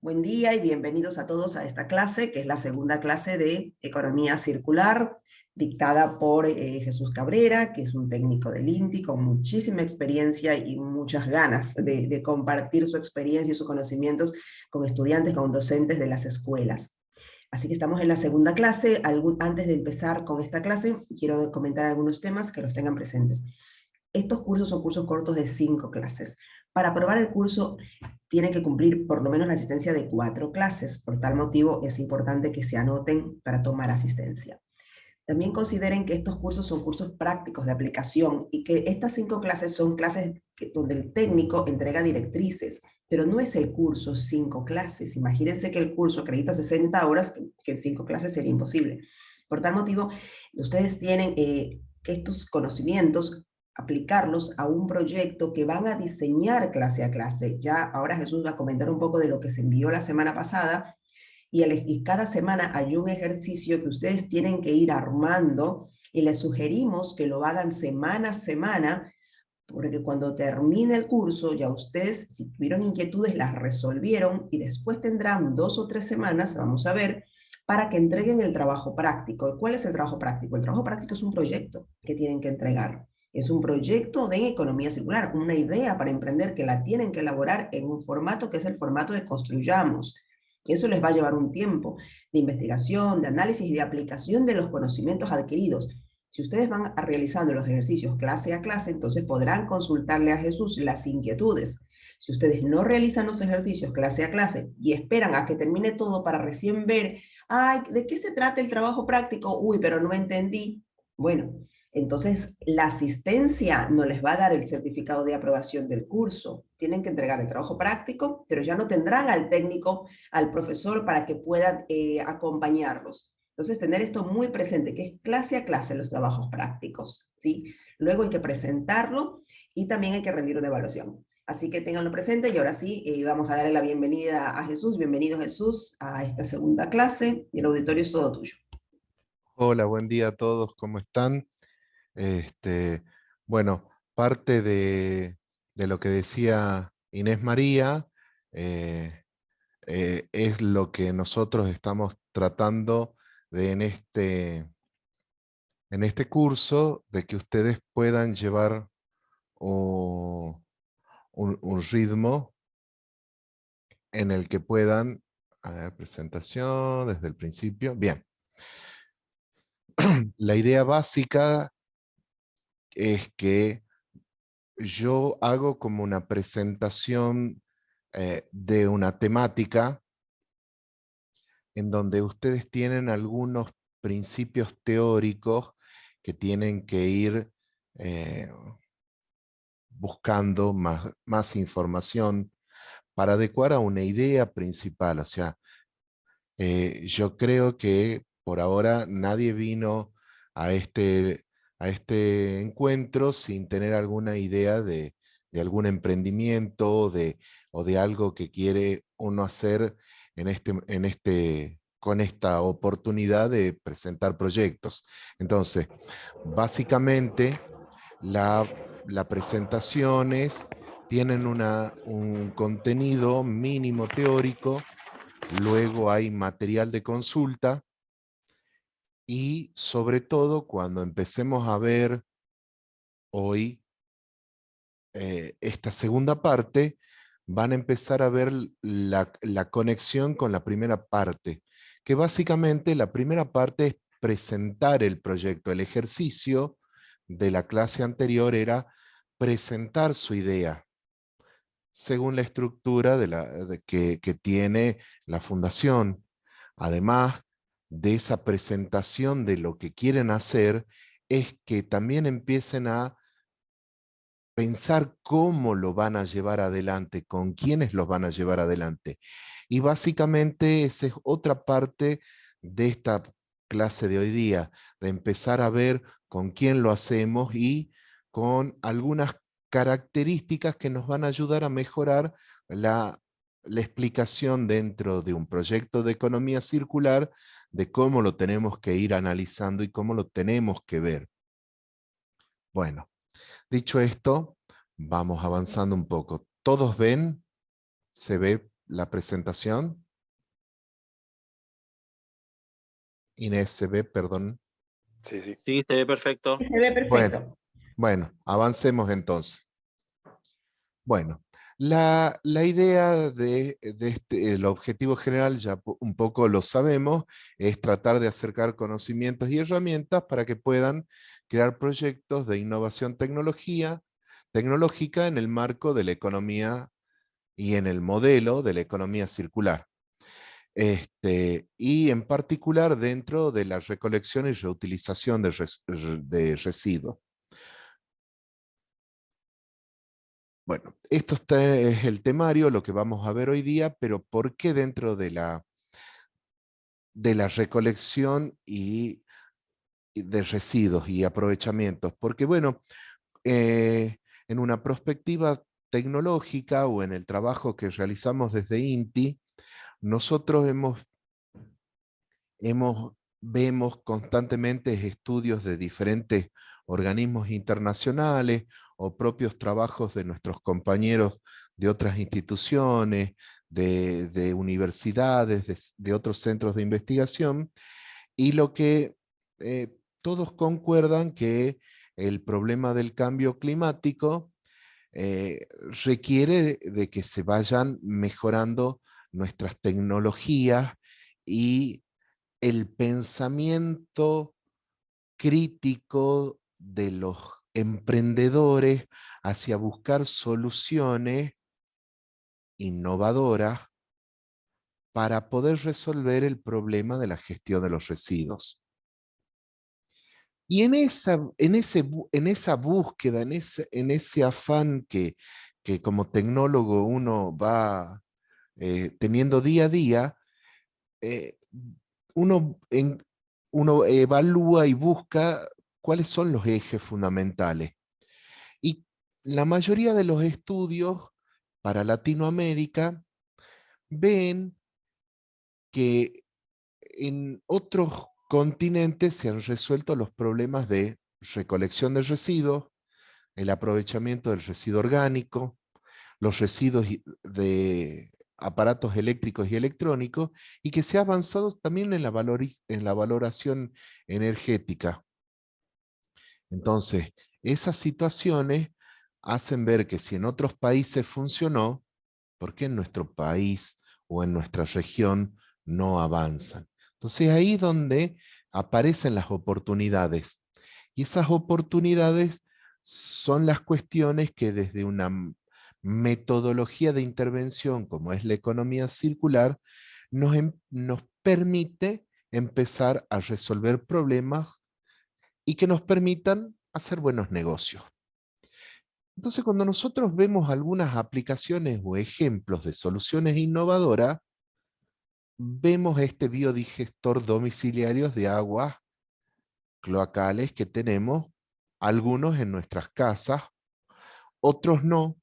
Buen día y bienvenidos a todos a esta clase, que es la segunda clase de Economía Circular, dictada por Jesús Cabrera, que es un técnico del INTI con muchísima experiencia y muchas ganas de compartir su experiencia y sus conocimientos con estudiantes, con docentes de las escuelas. Así que estamos en la segunda clase. Antes de empezar con esta clase, quiero comentar algunos temas que los tengan presentes. Estos cursos son cursos cortos de 5 clases. Para aprobar el curso tienen que cumplir por lo menos la asistencia de 4 clases. Por tal motivo es importante que se anoten para tomar asistencia. También consideren que estos cursos son cursos prácticos de aplicación y que estas 5 clases son clases donde el técnico entrega directrices, pero no es el curso 5 clases. Imagínense que el curso acredita 60 horas, que en 5 clases sería imposible. Por tal motivo, ustedes tienen que estos conocimientos aplicarlos a un proyecto que van a diseñar clase a clase. Ya ahora Jesús va a comentar un poco de lo que se envió la semana pasada, y cada semana hay un ejercicio que ustedes tienen que ir armando y les sugerimos que lo hagan semana a semana, porque cuando termine el curso ya ustedes, si tuvieron inquietudes, las resolvieron y después tendrán 2 o 3 semanas, vamos a ver, para que entreguen el trabajo práctico. ¿Cuál es el trabajo práctico? El trabajo práctico es un proyecto que tienen que entregar. Es un proyecto de economía circular, una idea para emprender que la tienen que elaborar en un formato que es el formato de construyamos. Eso les va a llevar un tiempo de investigación, de análisis y de aplicación de los conocimientos adquiridos. Si ustedes van realizando los ejercicios clase a clase, entonces podrán consultarle a Jesús las inquietudes. Si ustedes no realizan los ejercicios clase a clase y esperan a que termine todo para recién ver, ay, ¿de qué se trata el trabajo práctico? Uy, pero no entendí. Bueno, entonces la asistencia no les va a dar el certificado de aprobación del curso. Tienen que entregar el trabajo práctico, pero ya no tendrán al técnico, al profesor para que puedan acompañarlos. Entonces, tener esto muy presente, que es clase a clase los trabajos prácticos, ¿sí? Luego hay que presentarlo y también hay que rendir una evaluación. Así que ténganlo presente y ahora sí, vamos a darle la bienvenida a Jesús. Bienvenido Jesús a esta segunda clase y el auditorio es todo tuyo. Hola, buen día a todos, ¿cómo están? Este, bueno, parte de lo que decía Inés María eh, es lo que nosotros estamos tratando de en este curso, de que ustedes puedan llevar un ritmo en el que puedan, a ver, presentación desde el principio. Bien, la idea básica es que yo hago como una presentación de una temática en donde ustedes tienen algunos principios teóricos que tienen que ir eh, buscando más información para adecuar a una idea principal. O sea, yo creo que por ahora nadie vino a a este encuentro sin tener alguna idea de algún emprendimiento o de algo que quiere uno hacer con esta oportunidad de presentar proyectos. Entonces, básicamente, la presentaciones tienen un contenido mínimo teórico. Luego hay material de consulta y sobre todo cuando empecemos a ver hoy esta segunda parte, van a empezar a ver la conexión con la primera parte, que básicamente la primera parte es presentar el proyecto. El ejercicio de la clase anterior era presentar su idea, según la estructura que tiene la fundación. Además de esa presentación de lo que quieren hacer, es que también empiecen a pensar cómo lo van a llevar adelante, con quiénes los van a llevar adelante. Y básicamente esa es otra parte de esta clase de hoy día, de empezar a ver con quién lo hacemos y con algunas características que nos van a ayudar a mejorar la explicación dentro de un proyecto de economía circular, de cómo lo tenemos que ir analizando y cómo lo tenemos que ver. Bueno, dicho esto, vamos avanzando un poco. ¿Todos ven? ¿Se ve la presentación? Inés, se ve, perdón. Sí, sí. Sí, se ve perfecto. Se ve perfecto. Bueno, avancemos entonces. Bueno, la idea de el objetivo general, ya un poco lo sabemos, es tratar de acercar conocimientos y herramientas para que puedan crear proyectos de innovación tecnológica en el marco de la economía y en el modelo de la economía circular. Y en particular dentro de la recolección y reutilización de residuos. Bueno, esto es el temario, lo que vamos a ver hoy día, pero ¿por qué dentro de la recolección y de residuos y aprovechamientos? Porque bueno, en una perspectiva tecnológica o en el trabajo que realizamos desde INTI, nosotros vemos constantemente estudios de diferentes organismos internacionales o propios trabajos de nuestros compañeros de otras instituciones, de universidades, de otros centros de investigación, y lo que todos concuerdan que el problema del cambio climático requiere de que se vayan mejorando nuestras tecnologías y el pensamiento crítico de los emprendedores hacia buscar soluciones innovadoras para poder resolver el problema de la gestión de los residuos. Y en esa búsqueda, en ese afán que como tecnólogo uno va teniendo día a día, eh, uno, uno evalúa y busca cuáles son los ejes fundamentales. Y la mayoría de los estudios para Latinoamérica ven que en otros continentes se han resuelto los problemas de recolección de residuos, el aprovechamiento del residuo orgánico, los residuos de aparatos eléctricos y electrónicos, y que se ha avanzado también en la valoración energética. Entonces, esas situaciones hacen ver que si en otros países funcionó, ¿por qué en nuestro país o en nuestra región no avanzan? Entonces ahí es donde aparecen las oportunidades. Y esas oportunidades son las cuestiones que desde una metodología de intervención como es la economía circular, nos permite empezar a resolver problemas y que nos permitan hacer buenos negocios. Entonces, cuando nosotros vemos algunas aplicaciones o ejemplos de soluciones innovadoras, vemos este biodigestor domiciliario de aguas cloacales que tenemos, algunos en nuestras casas, otros no.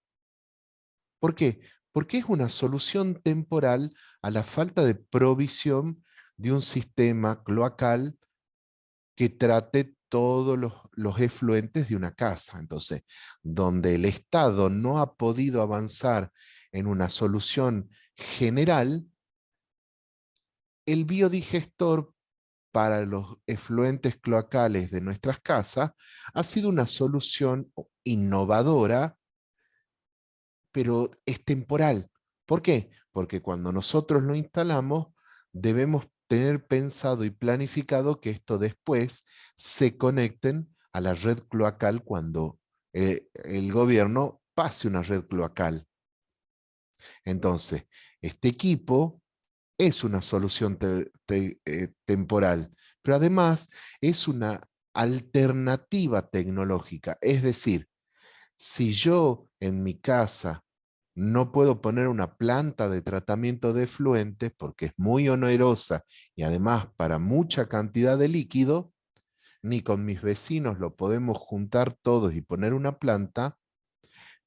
¿Por qué? Porque es una solución temporal a la falta de provisión de un sistema cloacal que trate todos los efluentes de una casa. Entonces, donde el Estado no ha podido avanzar en una solución general, el biodigestor para los efluentes cloacales de nuestras casas ha sido una solución innovadora, pero es temporal. ¿Por qué? Porque cuando nosotros lo instalamos, debemos tener pensado y planificado que esto después se conecten a la red cloacal cuando el gobierno pase una red cloacal. Entonces, este equipo es una solución temporal, pero además es una alternativa tecnológica. Es decir, si yo en mi casa no puedo poner una planta de tratamiento de efluentes porque es muy onerosa y además para mucha cantidad de líquido, ni con mis vecinos lo podemos juntar todos y poner una planta,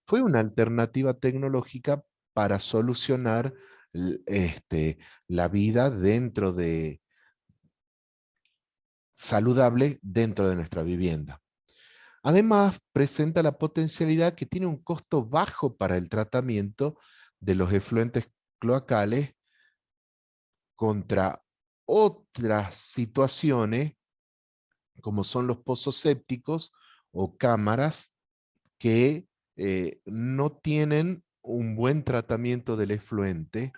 fue una alternativa tecnológica para solucionar la vida saludable dentro de nuestra vivienda. Además, presenta la potencialidad que tiene un costo bajo para el tratamiento de los efluentes cloacales contra otras situaciones, como son los pozos sépticos o cámaras que no tienen un buen tratamiento del efluente,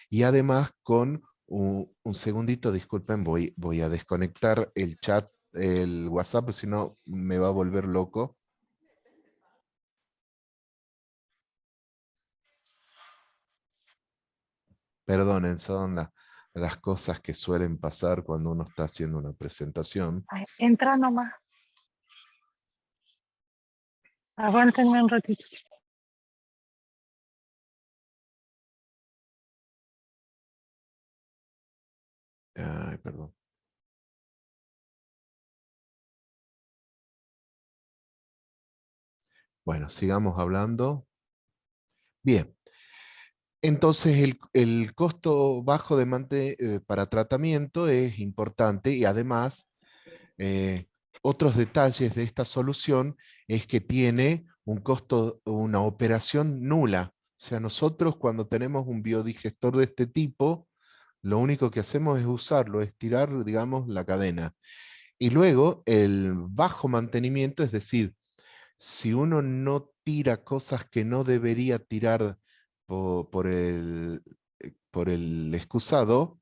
y además con un segundito, disculpen, voy a desconectar el chat, el WhatsApp, si no me va a volver loco. Perdonen, son las cosas que suelen pasar cuando uno está haciendo una presentación. Ay, entra nomás. Aguántenme un ratito. Ay, perdón. Bueno, sigamos hablando. Bien. Entonces el costo bajo para tratamiento es importante, y además eh, otros detalles de esta solución es que tiene un costo, una operación nula. O sea, nosotros cuando tenemos un biodigestor de este tipo, lo único que hacemos es usarlo, estirar, digamos, la cadena. Y luego el bajo mantenimiento, es decir, si uno no tira cosas que no debería tirar por el excusado,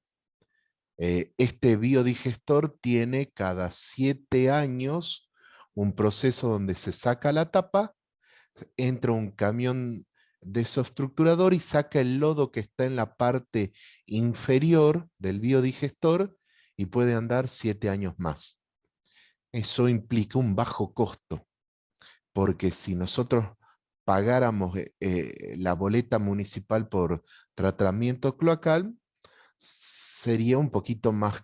este biodigestor tiene cada 7 años un proceso donde se saca la tapa, entra un camión desobstructurador y saca el lodo que está en la parte inferior del biodigestor, y puede andar 7 años más. Eso implica un bajo costo, porque si nosotros pagáramos la boleta municipal por tratamiento cloacal, sería un poquito más,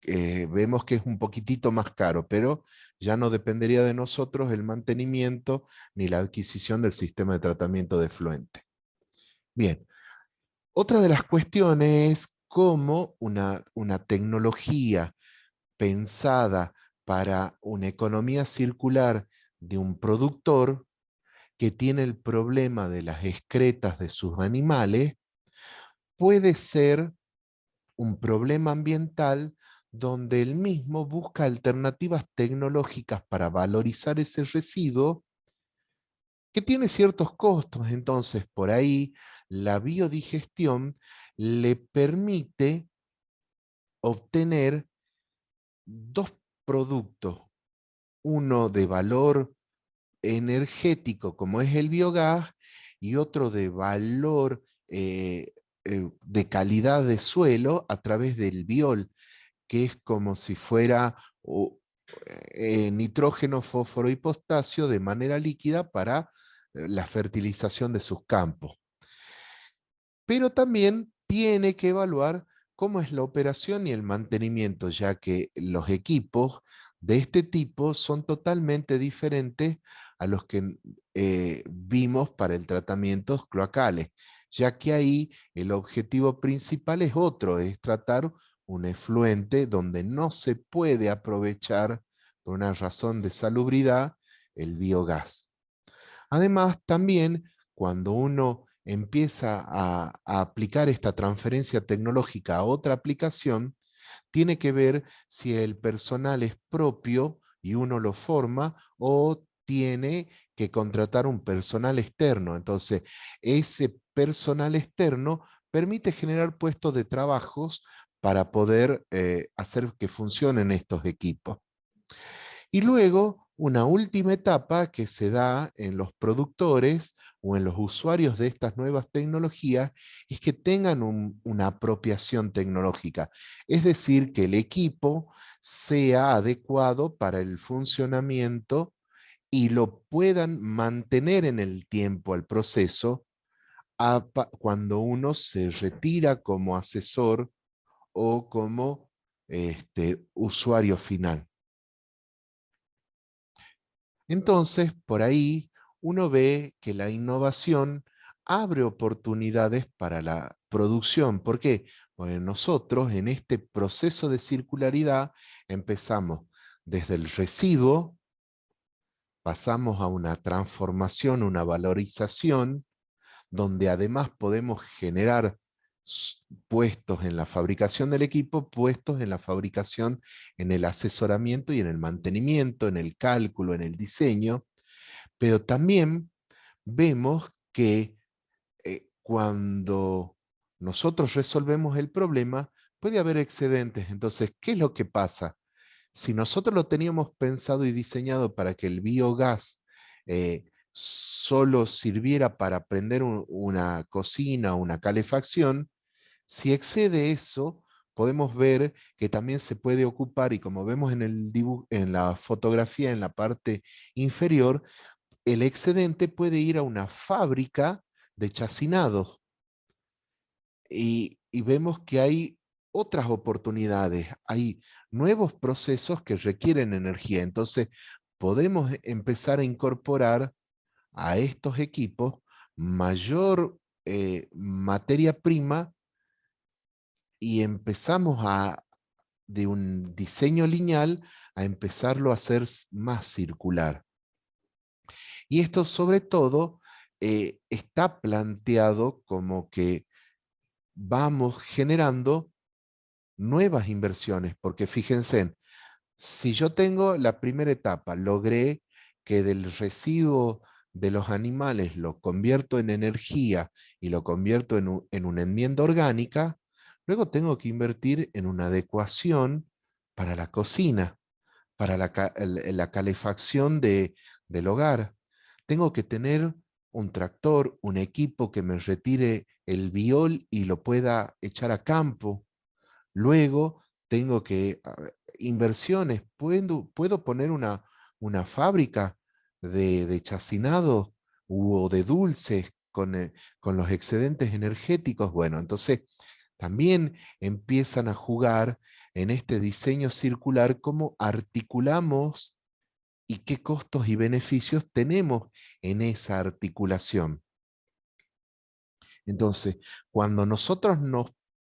vemos que es un poquitito más caro, pero ya no dependería de nosotros el mantenimiento ni la adquisición del sistema de tratamiento de efluente. Bien, otra de las cuestiones es cómo una tecnología pensada para una economía circular de un productor que tiene el problema de las excretas de sus animales, puede ser un problema ambiental donde él mismo busca alternativas tecnológicas para valorizar ese residuo que tiene ciertos costos. Entonces, por ahí, la biodigestión le permite obtener dos productos, uno de valor energético como es el biogás, y otro de valor de calidad de suelo a través del biol, que es como si fuera nitrógeno, fósforo y potasio de manera líquida para la fertilización de sus campos. Pero también tiene que evaluar cómo es la operación y el mantenimiento, ya que los equipos de este tipo son totalmente diferentes a los que vimos para el tratamiento cloacales, ya que ahí el objetivo principal es otro, es tratar un efluente donde no se puede aprovechar por una razón de salubridad el biogás. Además, también cuando uno empieza a aplicar esta transferencia tecnológica a otra aplicación, tiene que ver si el personal es propio y uno lo forma, o tiene que contratar un personal externo. Entonces, ese personal externo permite generar puestos de trabajos para poder hacer que funcionen estos equipos. Y luego, una última etapa que se da en los productores o en los usuarios de estas nuevas tecnologías, es que tengan una apropiación tecnológica. Es decir, que el equipo sea adecuado para el funcionamiento y lo puedan mantener en el tiempo al proceso cuando uno se retira como asesor o como usuario final. Entonces, por ahí uno ve que la innovación abre oportunidades para la producción. ¿Por qué? Porque nosotros en este proceso de circularidad empezamos desde el residuo, pasamos a una transformación, una valorización, donde además podemos generar puestos en la fabricación del equipo, puestos en la fabricación, en el asesoramiento y en el mantenimiento, en el cálculo, en el diseño, pero también vemos que cuando nosotros resolvemos el problema, puede haber excedentes. Entonces, ¿qué es lo que pasa? Si nosotros lo teníamos pensado y diseñado para que el biogás solo sirviera para prender una cocina o una calefacción, si excede eso, podemos ver que también se puede ocupar, y como vemos en el en la fotografía en la parte inferior, el excedente puede ir a una fábrica de chacinados. Y vemos que hay otras oportunidades, hay nuevos procesos que requieren energía. Entonces, podemos empezar a incorporar a estos equipos mayor materia prima y empezamos de un diseño lineal a empezarlo a hacer más circular. Y esto sobre todo está planteado como que vamos generando nuevas inversiones, porque fíjense, si yo tengo la primera etapa, logré que del residuo de los animales lo convierto en energía y lo convierto en una enmienda orgánica, luego tengo que invertir en una adecuación para la cocina, para la calefacción del hogar. Tengo que tener un tractor, un equipo que me retire el biol y lo pueda echar a campo. Luego tengo que, inversiones, puedo poner una fábrica de chacinado o de dulces con los excedentes energéticos. Bueno, entonces también empiezan a jugar en este diseño circular cómo articulamos y qué costos y beneficios tenemos en esa articulación. Entonces, cuando nosotros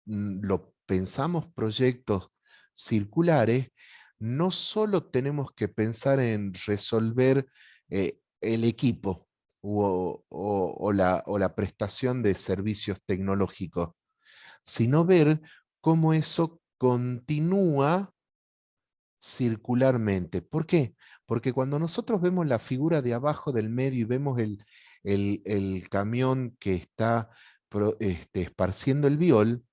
lo pensamos proyectos circulares, no solo tenemos que pensar en resolver el equipo o la prestación de servicios tecnológicos, sino ver cómo eso continúa circularmente. ¿Por qué? Porque cuando nosotros vemos la figura de abajo del medio y vemos el camión que está esparciendo el biol,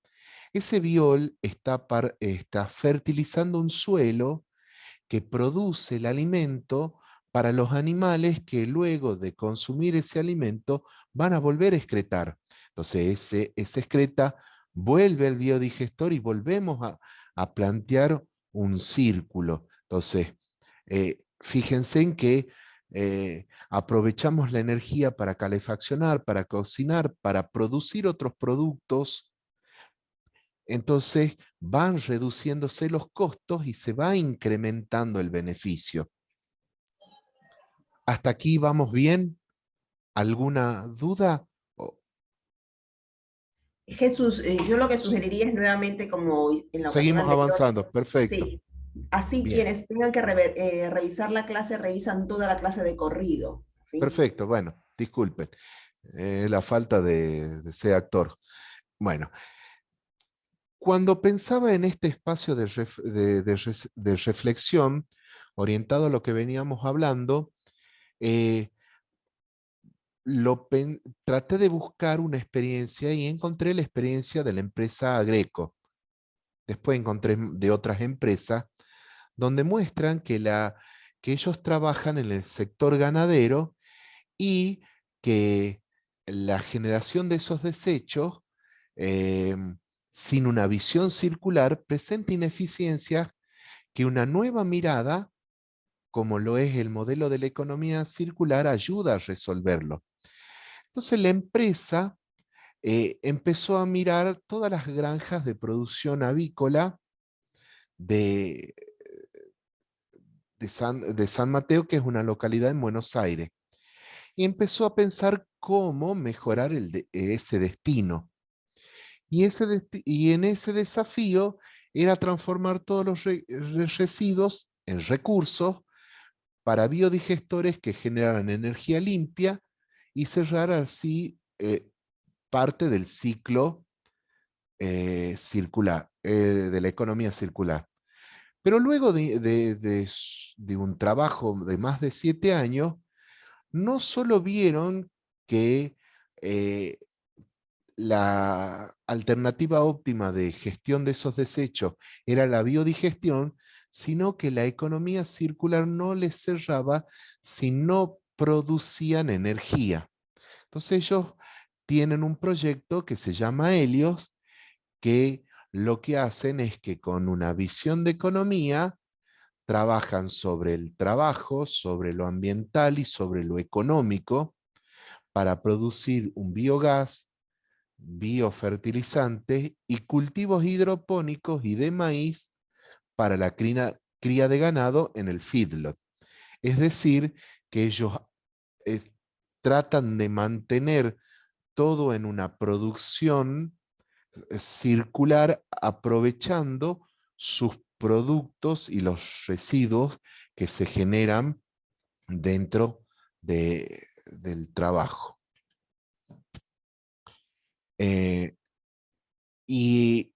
ese biol está fertilizando un suelo que produce el alimento para los animales que luego de consumir ese alimento van a volver a excretar. Entonces ese excreta vuelve al biodigestor y volvemos a plantear un círculo. Entonces, fíjense en que aprovechamos la energía para calefaccionar, para cocinar, para producir otros productos. Entonces van reduciéndose los costos y se va incrementando el beneficio. ¿Hasta aquí vamos bien? ¿Alguna duda? Jesús, yo lo que sugeriría es nuevamente, como en la ocasión Seguimos anterior, avanzando, perfecto. sí, así Bien, quienes tengan que revisar la clase, revisan toda la clase de corrido, ¿sí? perfecto. Bueno, disculpen la falta de ser actor. Bueno, cuando pensaba en este espacio de reflexión orientado a lo que veníamos hablando, eh, traté de buscar una experiencia y encontré la experiencia de la empresa Agreco. Después encontré de otras empresas donde muestran que ellos trabajan en el sector ganadero y que la generación de esos desechos, eh, sin una visión circular, presenta ineficiencias que una nueva mirada, como lo es el modelo de la economía circular, ayuda a resolverlo. Entonces la empresa empezó a mirar todas las granjas de producción avícola de, de San Mateo, que es una localidad en Buenos Aires, y empezó a pensar cómo mejorar ese destino. Y en ese desafío era transformar todos los residuos en recursos para biodigestores que generaran energía limpia y cerrar así parte del ciclo circular, de la economía circular. Pero luego de un trabajo de más de 7 años, no solo vieron que la alternativa óptima de gestión de esos desechos era la biodigestión, sino que la economía circular no les cerraba si no producían energía. Entonces ellos tienen un proyecto que se llama Helios, que lo que hacen es que con una visión de economía trabajan sobre el trabajo, sobre lo ambiental y sobre lo económico para producir un biogás, biofertilizantes y cultivos hidropónicos y de maíz para la cría de ganado en el feedlot. Es decir, que ellos eh, tratan de mantener todo en una producción circular, aprovechando sus productos y los residuos que se generan dentro del trabajo. Y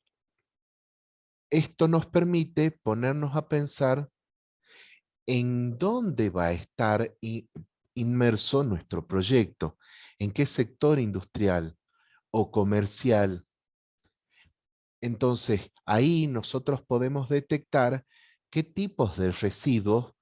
esto nos permite ponernos a pensar en dónde va a estar inmerso nuestro proyecto, en qué sector industrial o comercial. Entonces, ahí nosotros podemos detectar qué tipos de residuos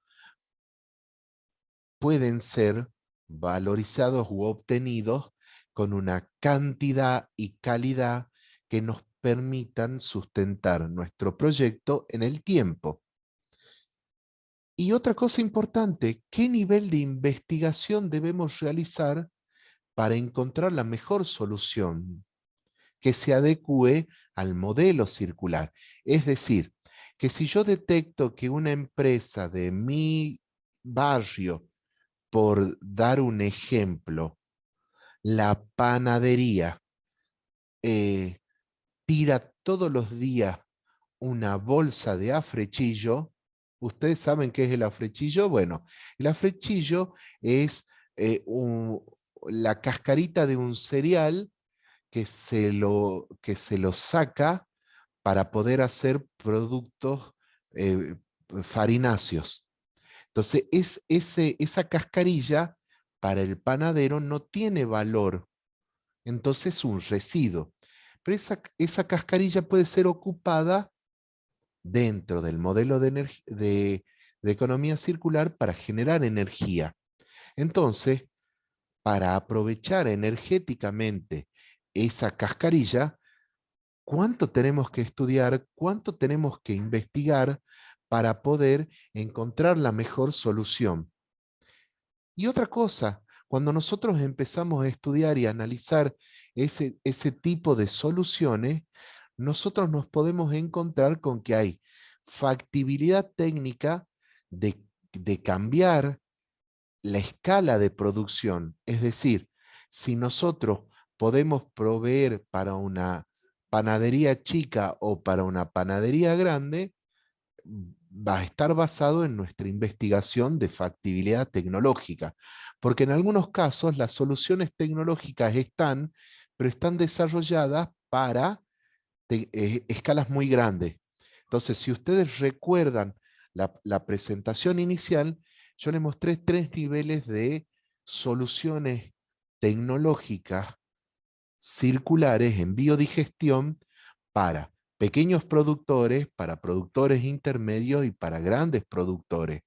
pueden ser valorizados u obtenidos con una cantidad y calidad que nos permitan sustentar nuestro proyecto en el tiempo. Y otra cosa importante, ¿qué nivel de investigación debemos realizar para encontrar la mejor solución que se adecue al modelo circular? Es decir, que si yo detecto que una empresa de mi barrio, por dar un ejemplo, la panadería, eh, tira todos los días una bolsa de afrechillo. ¿Ustedes saben qué es el afrechillo? Bueno, el afrechillo es la cascarita de un cereal que se lo saca para poder hacer productos eh, farináceos. Entonces, esa cascarilla para el panadero no tiene valor, entonces es un residuo. Pero esa cascarilla puede ser ocupada dentro del modelo de economía circular para generar energía. Entonces, para aprovechar energéticamente esa cascarilla, ¿cuánto tenemos que estudiar? ¿Cuánto tenemos que investigar para poder encontrar la mejor solución? Y otra cosa, cuando nosotros empezamos a estudiar y a analizar ese tipo de soluciones, nosotros nos podemos encontrar con que hay factibilidad técnica de cambiar la escala de producción. Es decir, si nosotros podemos proveer para una panadería chica o para una panadería grande, va a estar basado en nuestra investigación de factibilidad tecnológica, porque en algunos casos las soluciones tecnológicas están, pero están desarrolladas para escalas muy grandes. Entonces, si ustedes recuerdan la presentación inicial, yo les mostré 3 niveles de soluciones tecnológicas circulares en biodigestión para pequeños productores, para productores intermedios y para grandes productores.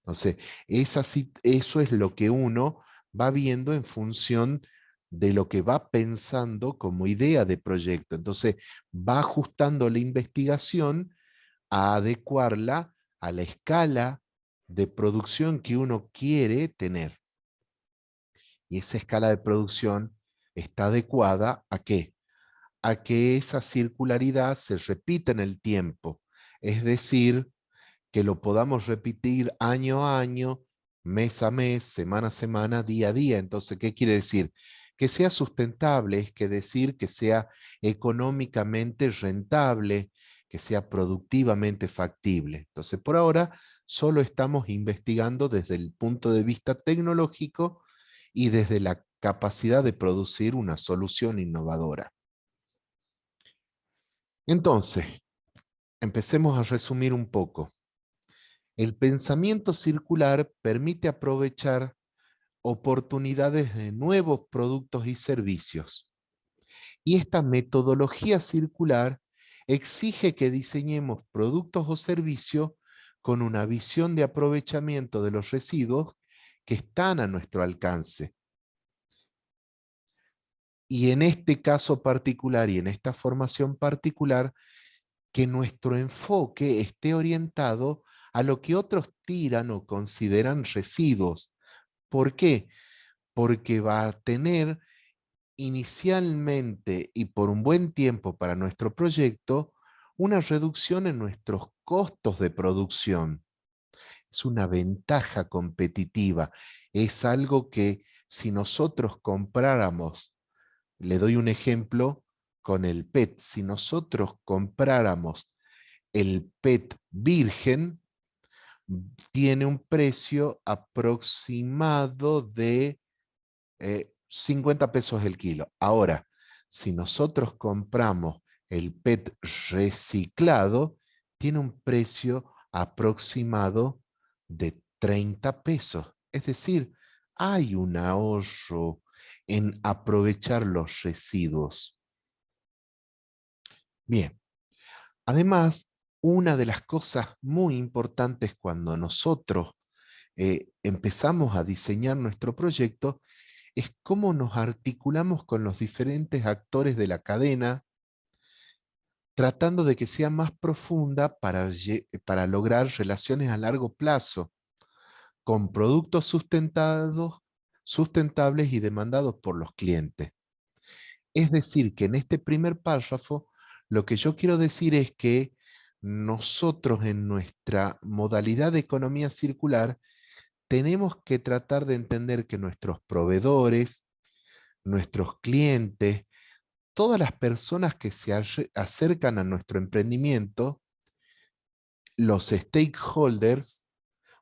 Entonces, eso es lo que uno va viendo en función de lo que va pensando como idea de proyecto. Entonces, va ajustando la investigación a adecuarla a la escala de producción que uno quiere tener. Y esa escala de producción está adecuada ¿a qué? A que esa circularidad se repita en el tiempo. Es decir, que lo podamos repetir año a año, mes a mes, semana a semana, día a día. Entonces, ¿qué quiere decir? Que sea sustentable, es que decir que sea económicamente rentable, que sea productivamente factible. Entonces, por ahora, solo estamos investigando desde el punto de vista tecnológico y desde la capacidad de producir una solución innovadora. Entonces, empecemos a resumir un poco. El pensamiento circular permite aprovechar oportunidades de nuevos productos y servicios. Y esta metodología circular exige que diseñemos productos o servicios con una visión de aprovechamiento de los residuos que están a nuestro alcance. Y en este caso particular y en esta formación particular, que nuestro enfoque esté orientado a lo que otros tiran o consideran residuos. ¿Por qué? Porque va a tener inicialmente y por un buen tiempo para nuestro proyecto una reducción en nuestros costos de producción. Es una ventaja competitiva, es algo que si nosotros compráramos, le doy un ejemplo con el PET, si nosotros compráramos el PET virgen, tiene un precio aproximado de 50 pesos el kilo. Ahora, si nosotros compramos el PET reciclado, tiene un precio aproximado de 30 pesos. Es decir, hay un ahorro en aprovechar los residuos. Bien, además, una de las cosas muy importantes cuando nosotros empezamos a diseñar nuestro proyecto es cómo nos articulamos con los diferentes actores de la cadena, tratando de que sea más profunda para lograr relaciones a largo plazo, con productos sustentables y demandados por los clientes. Es decir, que en este primer párrafo, lo que yo quiero decir es que nosotros en nuestra modalidad de economía circular tenemos que tratar de entender que nuestros proveedores, nuestros clientes, todas las personas que se acercan a nuestro emprendimiento, los stakeholders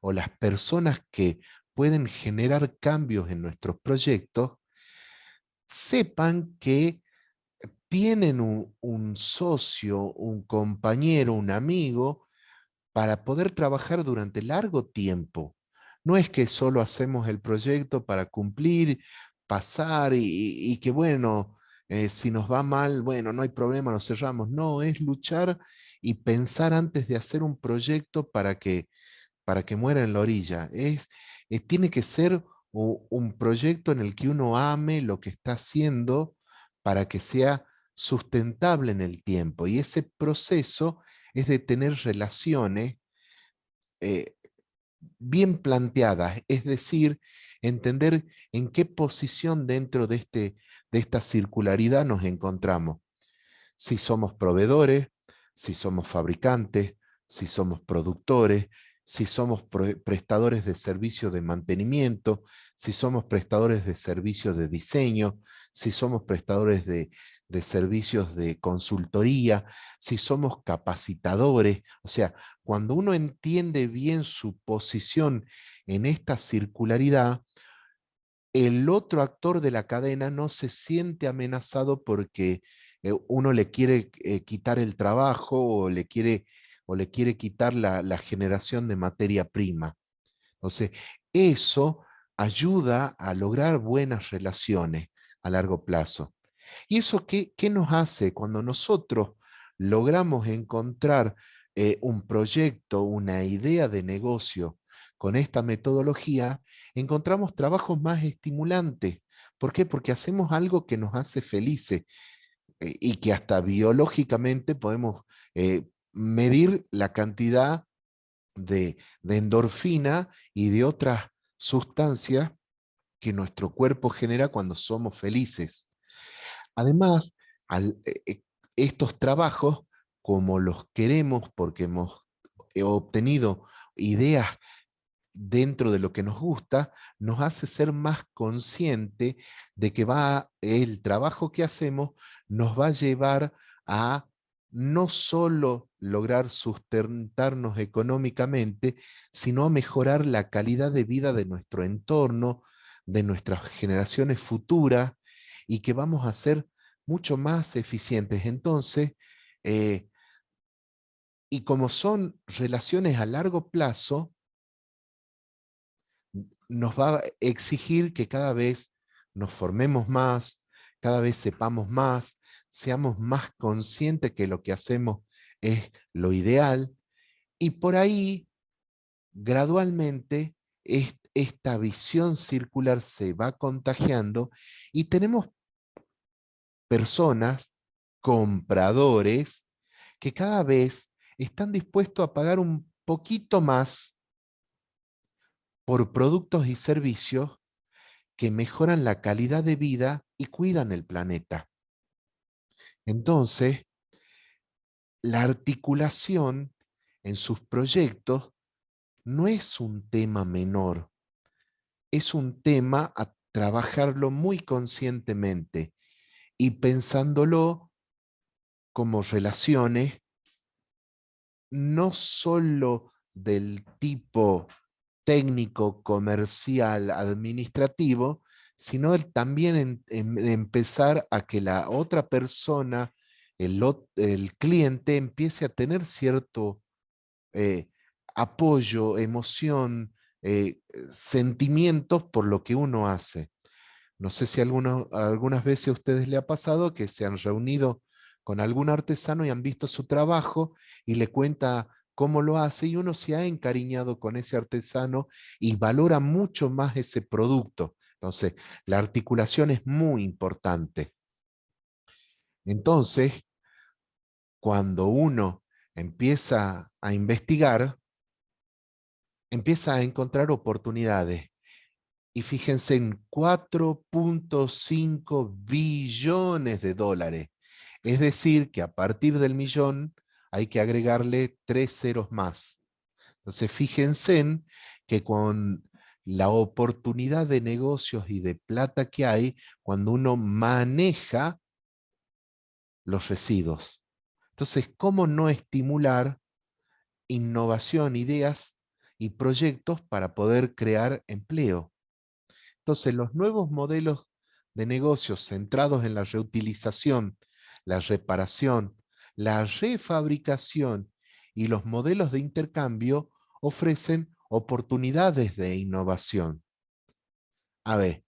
o las personas que pueden generar cambios en nuestros proyectos, sepan que tienen un socio, un compañero, un amigo, para poder trabajar durante largo tiempo. No es que solo hacemos el proyecto para cumplir, pasar y que bueno, si nos va mal, bueno, no hay problema, lo cerramos. No, es luchar y pensar antes de hacer un proyecto para que muera en la orilla. Tiene que ser un proyecto en el que uno ame lo que está haciendo para que sea sustentable en el tiempo. Y ese proceso es de tener relaciones eh, bien planteadas, es decir, entender en qué posición dentro de esta circularidad nos encontramos. Si somos proveedores, si somos fabricantes, si somos productores, si somos prestadores de servicios de mantenimiento, si somos prestadores de servicios de diseño, si somos prestadores de servicios de consultoría, si somos capacitadores. O sea, cuando uno entiende bien su posición en esta circularidad, el otro actor de la cadena no se siente amenazado porque uno le quiere quitar el trabajo o le quiere quitar la generación de materia prima. Entonces, eso ayuda a lograr buenas relaciones a largo plazo. ¿Y eso qué nos hace cuando nosotros logramos encontrar un proyecto, una idea de negocio con esta metodología? Encontramos trabajos más estimulantes. ¿Por qué? Porque hacemos algo que nos hace felices y que hasta biológicamente podemos medir la cantidad de endorfina y de otras sustancias que nuestro cuerpo genera cuando somos felices. Además, estos trabajos, como los queremos porque hemos obtenido ideas dentro de lo que nos gusta, nos hace ser más consciente de que el trabajo que hacemos nos va a llevar a no solo lograr sustentarnos económicamente, sino a mejorar la calidad de vida de nuestro entorno, de nuestras generaciones futuras, y que vamos a ser mucho más eficientes. Entonces, Y como son relaciones a largo plazo, nos va a exigir que cada vez nos formemos más, cada vez sepamos más, seamos más conscientes que lo que hacemos es lo ideal, y por ahí, gradualmente, esta visión circular se va contagiando y tenemos personas, compradores, que cada vez están dispuestos a pagar un poquito más por productos y servicios que mejoran la calidad de vida y cuidan el planeta. Entonces, la articulación en sus proyectos no es un tema menor, es un tema a trabajarlo muy conscientemente y pensándolo como relaciones no solo del tipo técnico, comercial, administrativo, sino también en empezar a que la otra persona, el cliente, empiece a tener cierto eh, apoyo, emoción, sentimientos por lo que uno hace. No sé si algunas veces a ustedes les ha pasado que se han reunido con algún artesano y han visto su trabajo y le cuenta cómo lo hace y uno se ha encariñado con ese artesano y valora mucho más ese producto. Entonces, la articulación es muy importante. Entonces, cuando uno empieza a investigar, empieza a encontrar oportunidades. Y fíjense en 4.5 billones de dólares. Es decir, que a partir del millón hay que agregarle 3 ceros más. Entonces, fíjense en que con la oportunidad de negocios y de plata que hay, cuando uno maneja los residuos. Entonces, ¿cómo no estimular innovación, ideas y proyectos para poder crear empleo? Entonces, los nuevos modelos de negocios centrados en la reutilización, la reparación, la refabricación y los modelos de intercambio ofrecen oportunidades de innovación. A ver,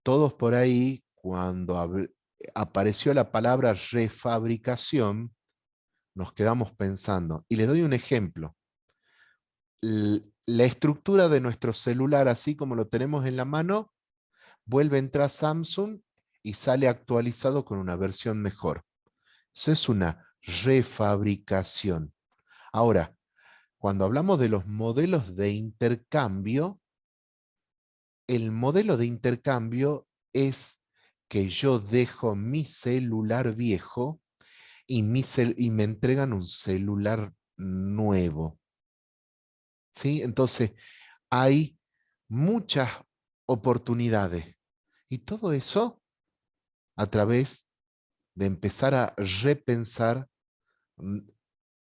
todos por ahí, cuando apareció la palabra refabricación, nos quedamos pensando. Y les doy un ejemplo. La estructura de nuestro celular, así como lo tenemos en la mano, vuelve a entrar Samsung y sale actualizado con una versión mejor. Eso es una refabricación. Ahora, cuando hablamos de los modelos de intercambio, el modelo de intercambio es que yo dejo mi celular viejo y me entregan un celular nuevo. ¿Sí? Entonces, hay muchas oportunidades. Y todo eso a través de empezar a repensar mm,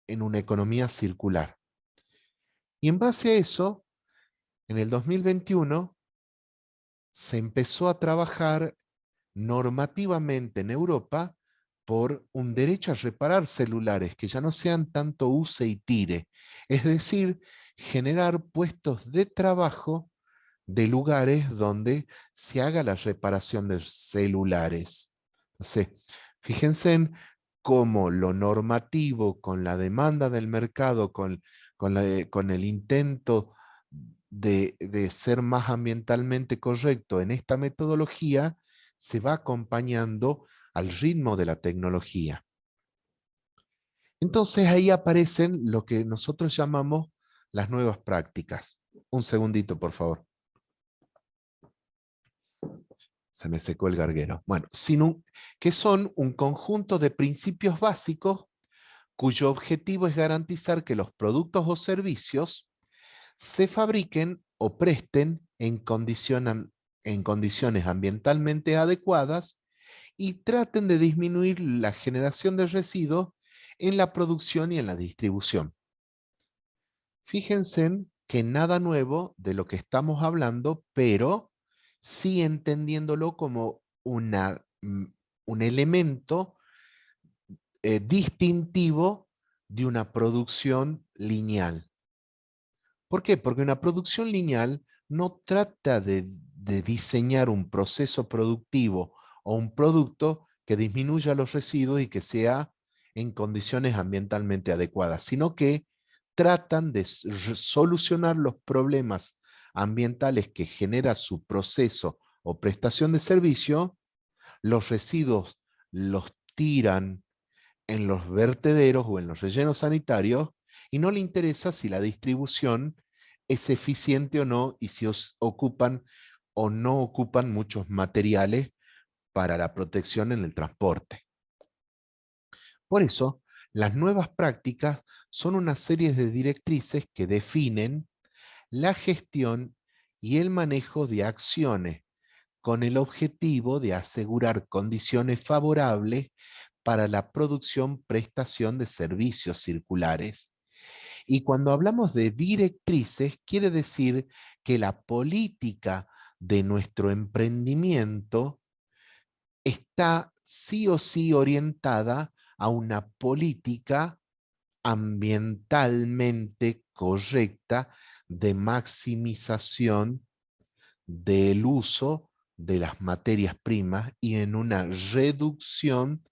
en una economía circular. Y en base a eso, en el 2021 se empezó a trabajar normativamente en Europa por un derecho a reparar celulares que ya no sean tanto use y tire, es decir, generar puestos de trabajo de lugares donde se haga la reparación de celulares. Entonces, fíjense en cómo lo normativo con la demanda del mercado, con el intento de ser más ambientalmente correcto en esta metodología, se va acompañando al ritmo de la tecnología. Entonces ahí aparecen lo que nosotros llamamos las nuevas prácticas. Un segundito, por favor. Se me secó el garguero. Bueno, que son un conjunto de principios básicos cuyo objetivo es garantizar que los productos o servicios se fabriquen o presten en condiciones ambientalmente adecuadas y traten de disminuir la generación de residuos en la producción y en la distribución. Fíjense que nada nuevo de lo que estamos hablando, pero sí entendiéndolo como un elemento distintivo de una producción lineal. ¿Por qué? Porque una producción lineal no trata de diseñar un proceso productivo o un producto que disminuya los residuos y que sea en condiciones ambientalmente adecuadas, sino que tratan de solucionar los problemas ambientales que genera su proceso o prestación de servicio. Los residuos los tiran en los vertederos o en los rellenos sanitarios y no le interesa si la distribución es eficiente o no y si ocupan o no ocupan muchos materiales para la protección en el transporte. Por eso, las nuevas prácticas son una serie de directrices que definen la gestión y el manejo de acciones con el objetivo de asegurar condiciones favorables para la producción, prestación de servicios circulares. Y cuando hablamos de directrices, quiere decir que la política de nuestro emprendimiento está sí o sí orientada a una política ambientalmente correcta de maximización del uso de las materias primas y en una reducción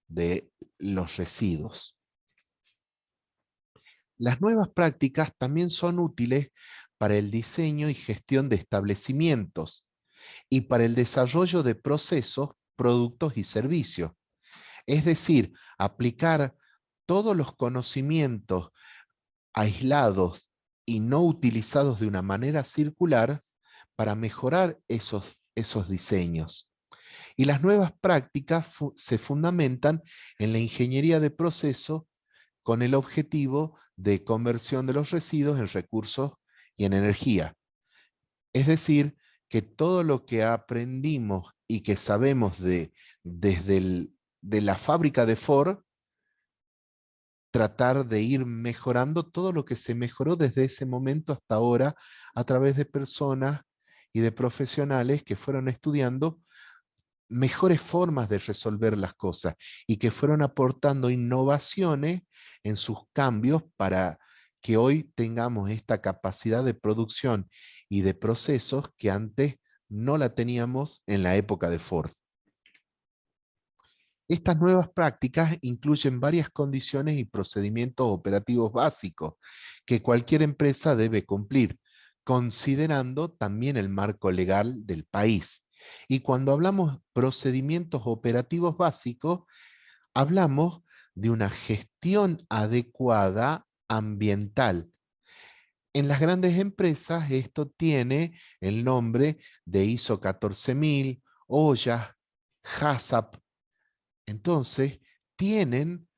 de los residuos. Las nuevas prácticas también son útiles para el diseño y gestión de establecimientos y para el desarrollo de procesos, productos y servicios. Es decir, aplicar todos los conocimientos aislados y no utilizados de una manera circular para mejorar esos diseños. Y las nuevas prácticas se fundamentan en la ingeniería de proceso con el objetivo de conversión de los residuos en recursos y en energía. Es decir, que todo lo que aprendimos y que sabemos desde de la fábrica de Ford, tratar de ir mejorando todo lo que se mejoró desde ese momento hasta ahora a través de personas y de profesionales que fueron estudiando mejores formas de resolver las cosas y que fueron aportando innovaciones en sus cambios para que hoy tengamos esta capacidad de producción y de procesos que antes no la teníamos en la época de Ford. Estas nuevas prácticas incluyen varias condiciones y procedimientos operativos básicos que cualquier empresa debe cumplir, considerando también el marco legal del país. Y cuando hablamos procedimientos operativos básicos, hablamos de una gestión adecuada ambiental. En las grandes empresas esto tiene el nombre de ISO 14000, OSHA, HACCP. Entonces, tienen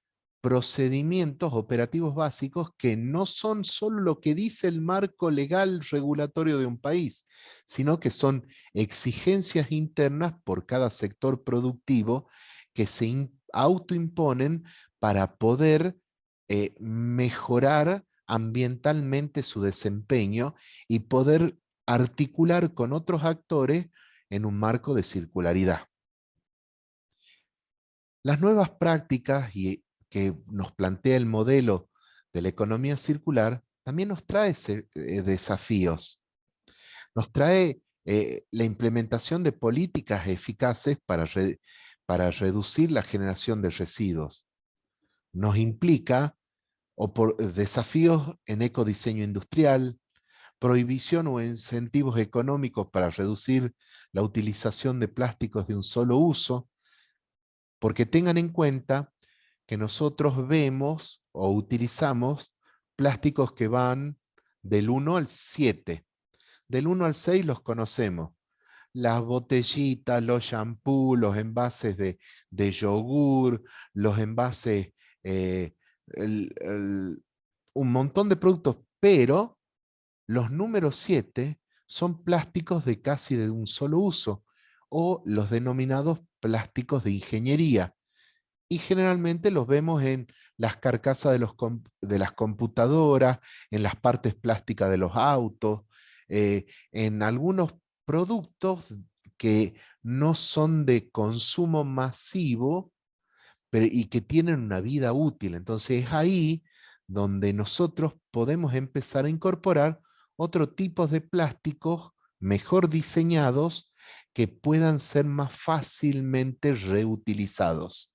procedimientos operativos básicos que no son solo lo que dice el marco legal regulatorio de un país, sino que son exigencias internas por cada sector productivo que se autoimponen para poder mejorar ambientalmente su desempeño y poder articular con otros actores en un marco de circularidad. Las nuevas prácticas que nos plantea el modelo de la economía circular también nos trae desafíos. Nos trae la implementación de políticas eficaces para reducir la generación de residuos. Nos implica desafíos en ecodiseño industrial, prohibición o incentivos económicos para reducir la utilización de plásticos de un solo uso, porque tengan en cuenta que nosotros vemos o utilizamos plásticos que van del 1 al 7. Del 1 al 6 los conocemos. Las botellitas, los shampoos, los envases de yogur, los envases, eh, un montón de productos, pero los números 7 son plásticos de casi de un solo uso, o los denominados plásticos de ingeniería. Y generalmente los vemos en las carcasas de las computadoras, en las partes plásticas de los autos, en algunos productos que no son de consumo masivo, y que tienen una vida útil. Entonces es ahí donde nosotros podemos empezar a incorporar otro tipo de plásticos mejor diseñados que puedan ser más fácilmente reutilizados.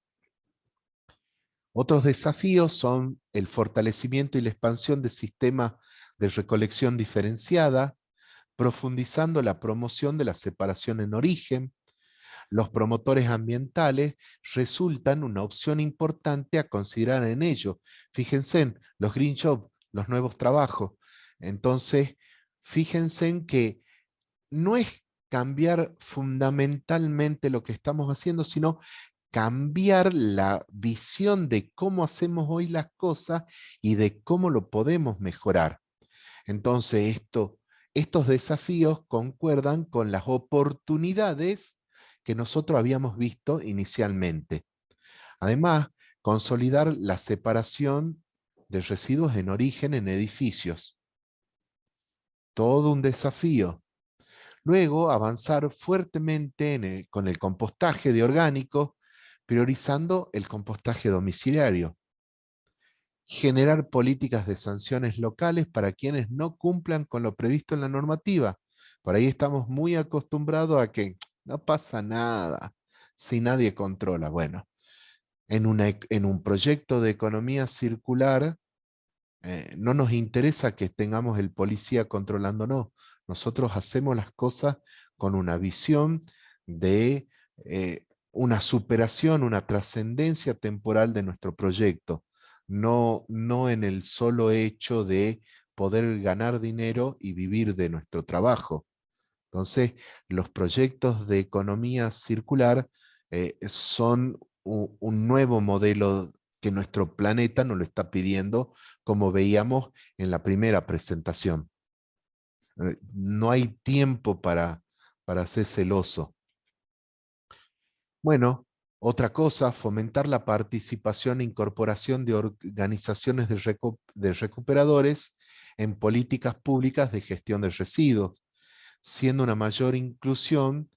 Otros desafíos son el fortalecimiento y la expansión de sistemas de recolección diferenciada, profundizando la promoción de la separación en origen. Los promotores ambientales resultan una opción importante a considerar en ello. Fíjense en los green jobs, los nuevos trabajos. Entonces, fíjense en que no es cambiar fundamentalmente lo que estamos haciendo, sino cambiar la visión de cómo hacemos hoy las cosas y de cómo lo podemos mejorar. Entonces, estos desafíos concuerdan con las oportunidades que nosotros habíamos visto inicialmente. Además, consolidar la separación de residuos en origen en edificios. Todo un desafío. Luego, avanzar fuertemente con el compostaje de orgánicos, priorizando el compostaje domiciliario. Generar políticas de sanciones locales para quienes no cumplan con lo previsto en la normativa. Por ahí estamos muy acostumbrados a que no pasa nada si nadie controla. Bueno, en un proyecto de economía circular, no nos interesa que tengamos el policía controlándonos. Nosotros hacemos las cosas con una visión de una superación, una trascendencia temporal de nuestro proyecto, no en el solo hecho de poder ganar dinero y vivir de nuestro trabajo. Entonces, los proyectos de economía circular son un nuevo modelo que nuestro planeta nos lo está pidiendo, como veíamos en la primera presentación. No hay tiempo para ser celoso. Bueno, otra cosa, fomentar la participación e incorporación de organizaciones de recuperadores en políticas públicas de gestión de residuos, siendo una mayor inclusión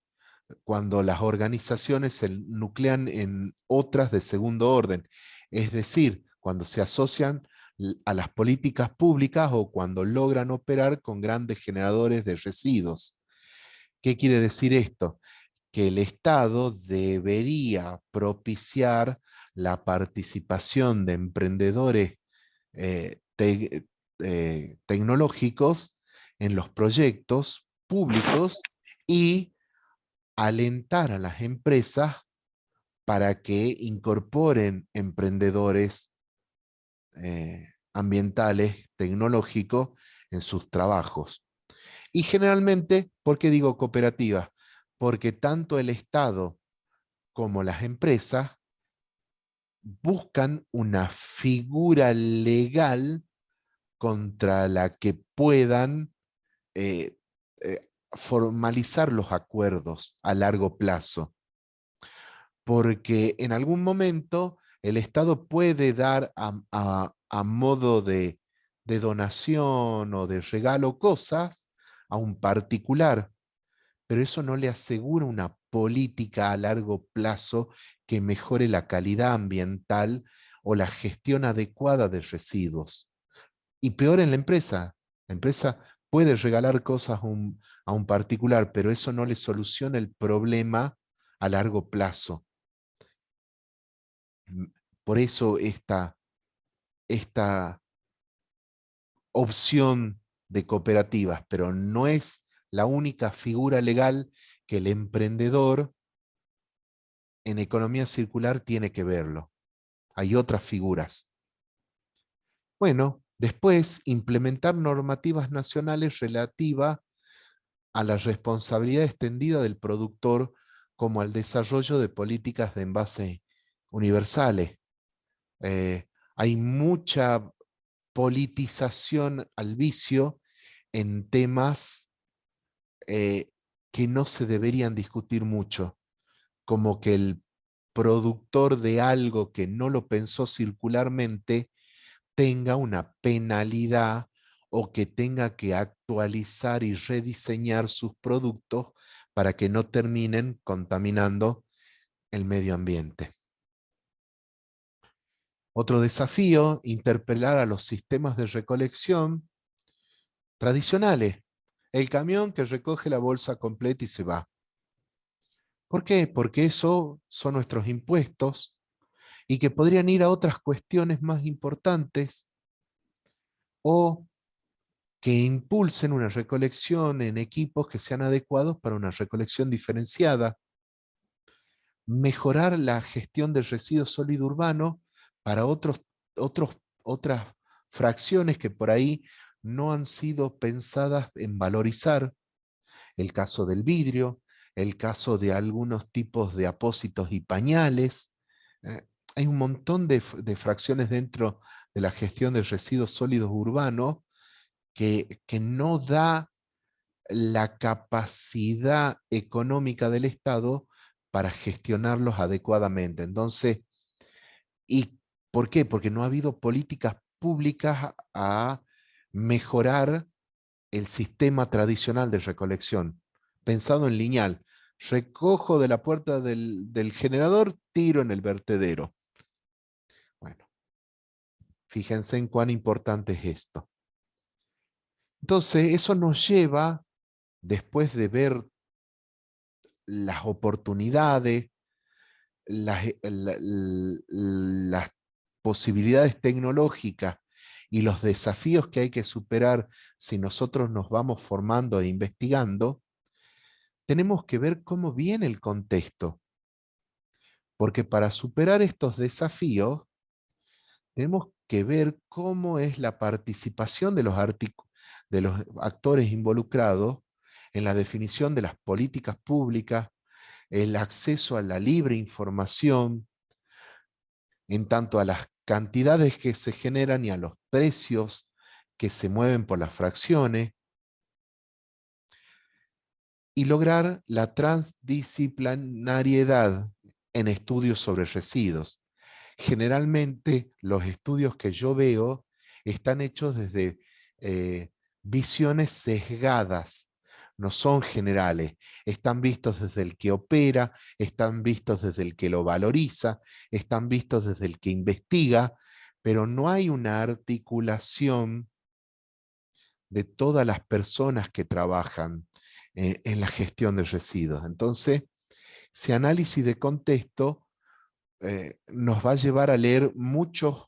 cuando las organizaciones se nuclean en otras de segundo orden, es decir, cuando se asocian a las políticas públicas o cuando logran operar con grandes generadores de residuos. ¿Qué quiere decir esto? Que el Estado debería propiciar la participación de emprendedores eh, tecnológicos en los proyectos públicos y alentar a las empresas para que incorporen emprendedores ambientales, tecnológicos en sus trabajos. Y generalmente, ¿por qué digo cooperativas? Porque tanto el Estado como las empresas buscan una figura legal contra la que puedan eh, eh, formalizar los acuerdos a largo plazo. Porque en algún momento el Estado puede dar a modo de donación o de regalo cosas a un particular, pero eso no le asegura una política a largo plazo que mejore la calidad ambiental o la gestión adecuada de residuos. Y peor en la empresa puede regalar cosas a un particular, pero eso no le soluciona el problema a largo plazo. Por eso esta opción de cooperativas, pero no es la única figura legal que el emprendedor en economía circular tiene que verlo. Hay otras figuras. Bueno, después implementar normativas nacionales relativas a la responsabilidad extendida del productor como al desarrollo de políticas de envase universales. Hay mucha politización al vicio en temas que no se deberían discutir mucho, como que el productor de algo que no lo pensó circularmente tenga una penalidad o que tenga que actualizar y rediseñar sus productos para que no terminen contaminando el medio ambiente. Otro desafío, interpelar a los sistemas de recolección tradicionales. El camión que recoge la bolsa completa y se va. ¿Por qué? Porque eso son nuestros impuestos y que podrían ir a otras cuestiones más importantes o que impulsen una recolección en equipos que sean adecuados para una recolección diferenciada. Mejorar la gestión del residuo sólido urbano para otras fracciones que por ahí no han sido pensadas en valorizar. El caso del vidrio, el caso de algunos tipos de apósitos y pañales. Eh, Hay un montón de fracciones dentro de la gestión de residuos sólidos urbanos que no da la capacidad económica del Estado para gestionarlos adecuadamente. Entonces, ¿y por qué? Porque no ha habido políticas públicas a mejorar el sistema tradicional de recolección, pensado en lineal. Recojo de la puerta del generador, tiro en el vertedero. Bueno, fíjense en cuán importante es esto. Entonces, eso nos lleva, después de ver las oportunidades, las posibilidades tecnológicas y los desafíos que hay que superar si nosotros nos vamos formando e investigando, tenemos que ver cómo viene el contexto. Porque para superar estos desafíos, tenemos que ver cómo es la participación de los actores involucrados en la definición de las políticas públicas, el acceso a la libre información, en tanto a las cantidades que se generan y a los precios que se mueven por las fracciones, y lograr la transdisciplinariedad en estudios sobre residuos. Generalmente los estudios que yo veo están hechos desde visiones sesgadas, no son generales, están vistos desde el que opera, están vistos desde el que lo valoriza, están vistos desde el que investiga, pero no hay una articulación de todas las personas que trabajan en la gestión de residuos. Entonces, ese análisis de contexto nos va a llevar a leer muchos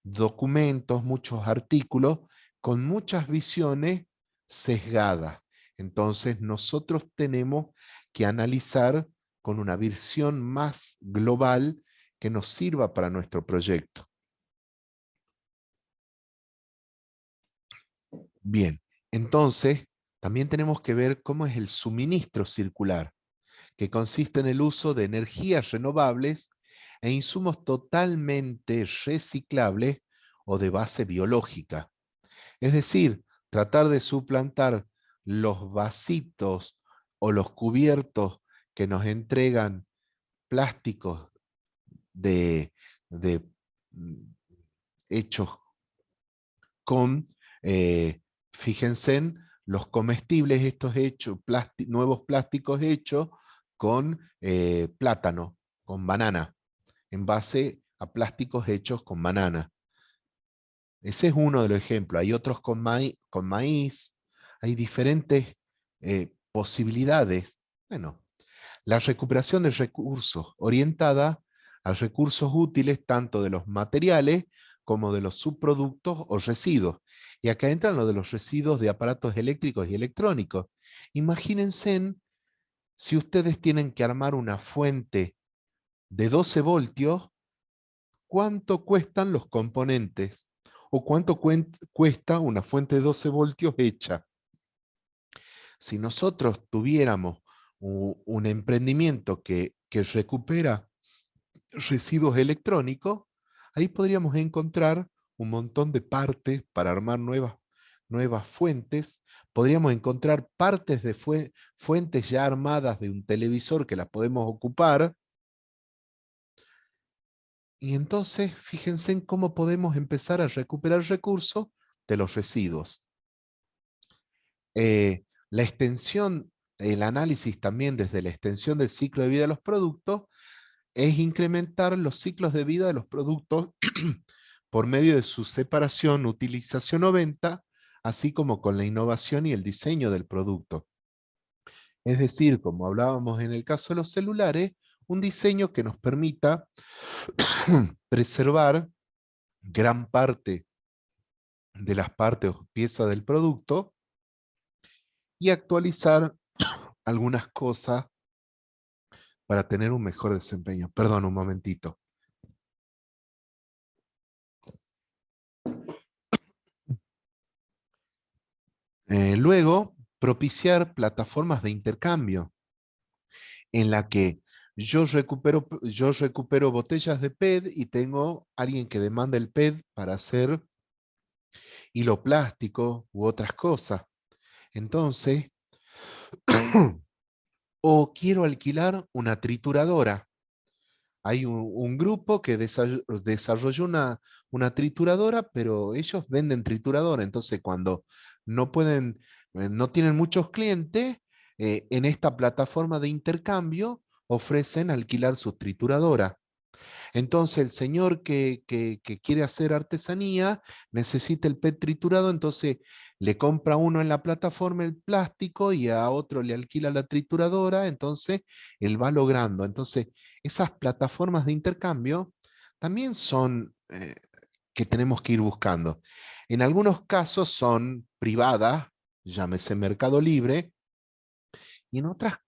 documentos, muchos artículos, con muchas visiones sesgadas. Entonces, nosotros tenemos que analizar con una visión más global que nos sirva para nuestro proyecto. Bien, entonces, también tenemos que ver cómo es el suministro circular, que consiste en el uso de energías renovables e insumos totalmente reciclables o de base biológica. Es decir, tratar de suplantar los vasitos o los cubiertos que nos entregan plásticos de, de hechos con, fíjense en los comestibles, estos hechos, nuevos plásticos hechos con plátano, con banana, en base a plásticos hechos con banana. Ese es uno de los ejemplos. Hay otros con maíz, hay diferentes posibilidades. Bueno, la recuperación de recursos orientada a recursos útiles tanto de los materiales como de los subproductos o residuos. Y acá entran lo de los residuos de aparatos eléctricos y electrónicos. Imagínense si ustedes tienen que armar una fuente de 12 voltios, ¿cuánto cuestan los componentes? ¿O cuánto cuesta una fuente de 12 voltios hecha? Si nosotros tuviéramos un emprendimiento que recupera residuos electrónicos, ahí podríamos encontrar un montón de partes para armar nuevas fuentes. Podríamos encontrar partes de fuentes ya armadas de un televisor que las podemos ocupar. Y entonces, fíjense en cómo podemos empezar a recuperar recursos de los residuos. La extensión, el análisis también desde la extensión del ciclo de vida de los productos, es incrementar los ciclos de vida de los productos por medio de su separación, utilización o venta, así como con la innovación y el diseño del producto. Es decir, como hablábamos en el caso de los celulares, un diseño que nos permita preservar gran parte de las partes o piezas del producto y actualizar algunas cosas para tener un mejor desempeño. Perdón, un momentito. Luego, propiciar plataformas de intercambio en la que yo recupero botellas de PET y tengo alguien que demanda el PET para hacer hilo plástico u otras cosas. Entonces, o quiero alquilar una trituradora. Hay un grupo que desarrolló una trituradora, pero ellos venden trituradora. Entonces, cuando no pueden, no tienen muchos clientes, en esta plataforma de intercambio ofrecen alquilar sus trituradoras. Entonces, el señor que quiere hacer artesanía necesita el PET triturado, entonces le compra uno en la plataforma el plástico y a otro le alquila la trituradora, entonces él va logrando. Entonces, esas plataformas de intercambio también son que tenemos que ir buscando. En algunos casos son privadas, llámese Mercado Libre, y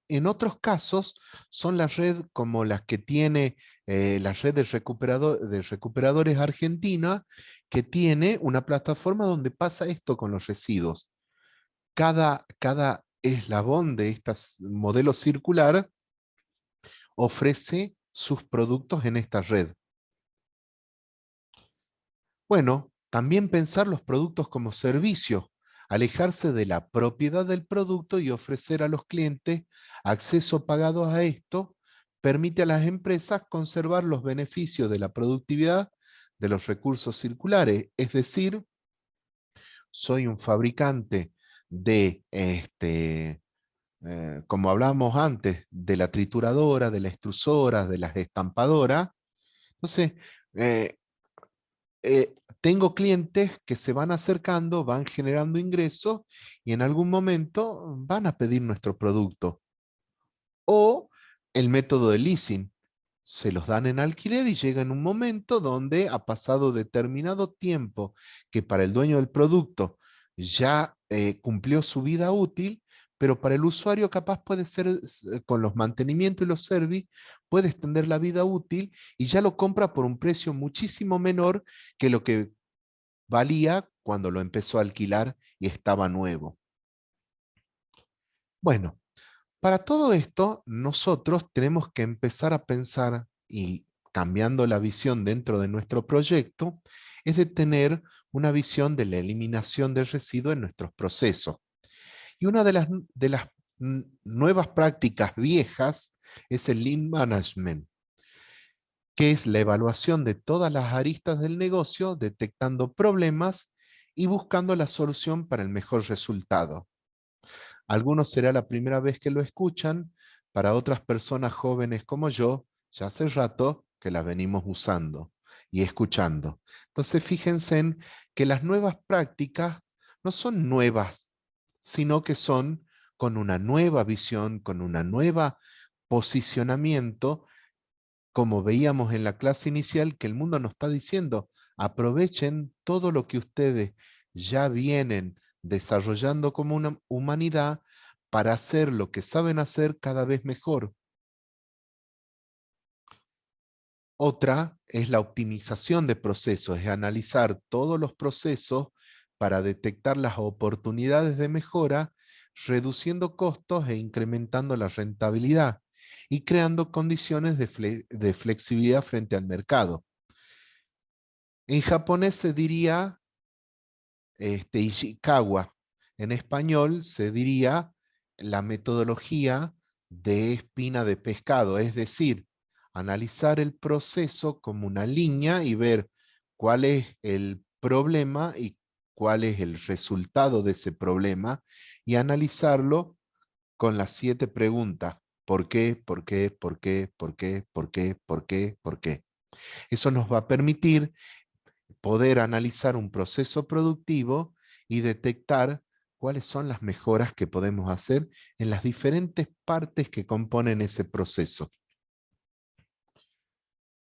en otros casos son la red como las que tiene la red de recuperadores argentina, que tiene una plataforma donde pasa esto con los residuos. Cada eslabón de este modelo circular ofrece sus productos en esta red. Bueno, también pensar los productos como servicio, alejarse de la propiedad del producto y ofrecer a los clientes acceso pagado a esto, permite a las empresas conservar los beneficios de la productividad de los recursos circulares. Es decir, soy un fabricante de, como hablábamos antes, de la trituradora, de la extrusora, de las estampadoras. Entonces, eh, tengo clientes que se van acercando, van generando ingresos y en algún momento van a pedir nuestro producto. O el método de leasing. Se los dan en alquiler y llega en un momento donde ha pasado determinado tiempo que para el dueño del producto ya cumplió su vida útil, pero para el usuario capaz puede ser, con los mantenimientos y los servicios, puede extender la vida útil y ya lo compra por un precio muchísimo menor que lo que valía cuando lo empezó a alquilar y estaba nuevo. Bueno, para todo esto, nosotros tenemos que empezar a pensar, y cambiando la visión dentro de nuestro proyecto, es de tener una visión de la eliminación del residuo en nuestros procesos. Y una de las nuevas prácticas viejas es el Lean Management, que es la evaluación de todas las aristas del negocio, detectando problemas y buscando la solución para el mejor resultado. Algunos será la primera vez que lo escuchan, para otras personas jóvenes como yo, ya hace rato que las venimos usando y escuchando. Entonces fíjense en que las nuevas prácticas no son nuevas, sino que son con una nueva visión, con una nueva posicionamiento, como veíamos en la clase inicial, que el mundo nos está diciendo: aprovechen todo lo que ustedes ya vienen desarrollando como una humanidad para hacer lo que saben hacer cada vez mejor. Otra es la optimización de procesos, es analizar todos los procesos para detectar las oportunidades de mejora, reduciendo costos e incrementando la rentabilidad y creando condiciones de flexibilidad frente al mercado. En japonés se diría Ishikawa. En español se diría la metodología de espina de pescado, es decir, analizar el proceso como una línea y ver cuál es el problema y cuál es el resultado de ese problema, y analizarlo con las 7 preguntas. ¿Por qué? ¿Por qué? ¿Por qué? ¿Por qué? ¿Por qué? ¿Por qué? ¿Por qué? Eso nos va a permitir poder analizar un proceso productivo y detectar cuáles son las mejoras que podemos hacer en las diferentes partes que componen ese proceso.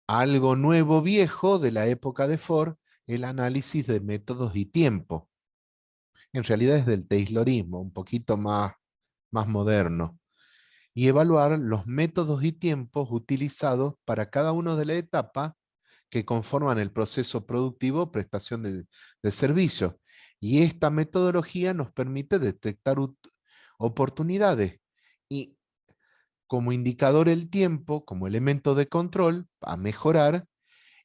Algo nuevo viejo de la época de Ford, el análisis de métodos y tiempo. En realidad es del taylorismo, un poquito más moderno. Y evaluar los métodos y tiempos utilizados para cada una de las etapas que conforman el proceso productivo o prestación de servicios. Y esta metodología nos permite detectar oportunidades y como indicador el tiempo, como elemento de control a mejorar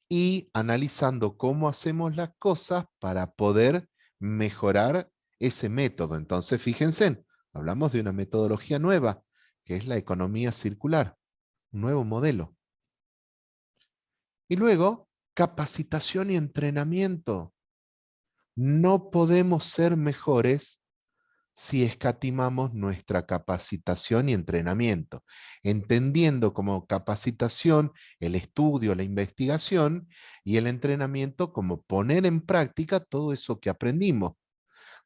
y analizando cómo hacemos las cosas para poder mejorar ese método. Entonces, fíjense, hablamos de una metodología nueva, que es la economía circular, un nuevo modelo. Y luego, capacitación y entrenamiento. No podemos ser mejores si escatimamos nuestra capacitación y entrenamiento, entendiendo como capacitación el estudio, la investigación y el entrenamiento como poner en práctica todo eso que aprendimos.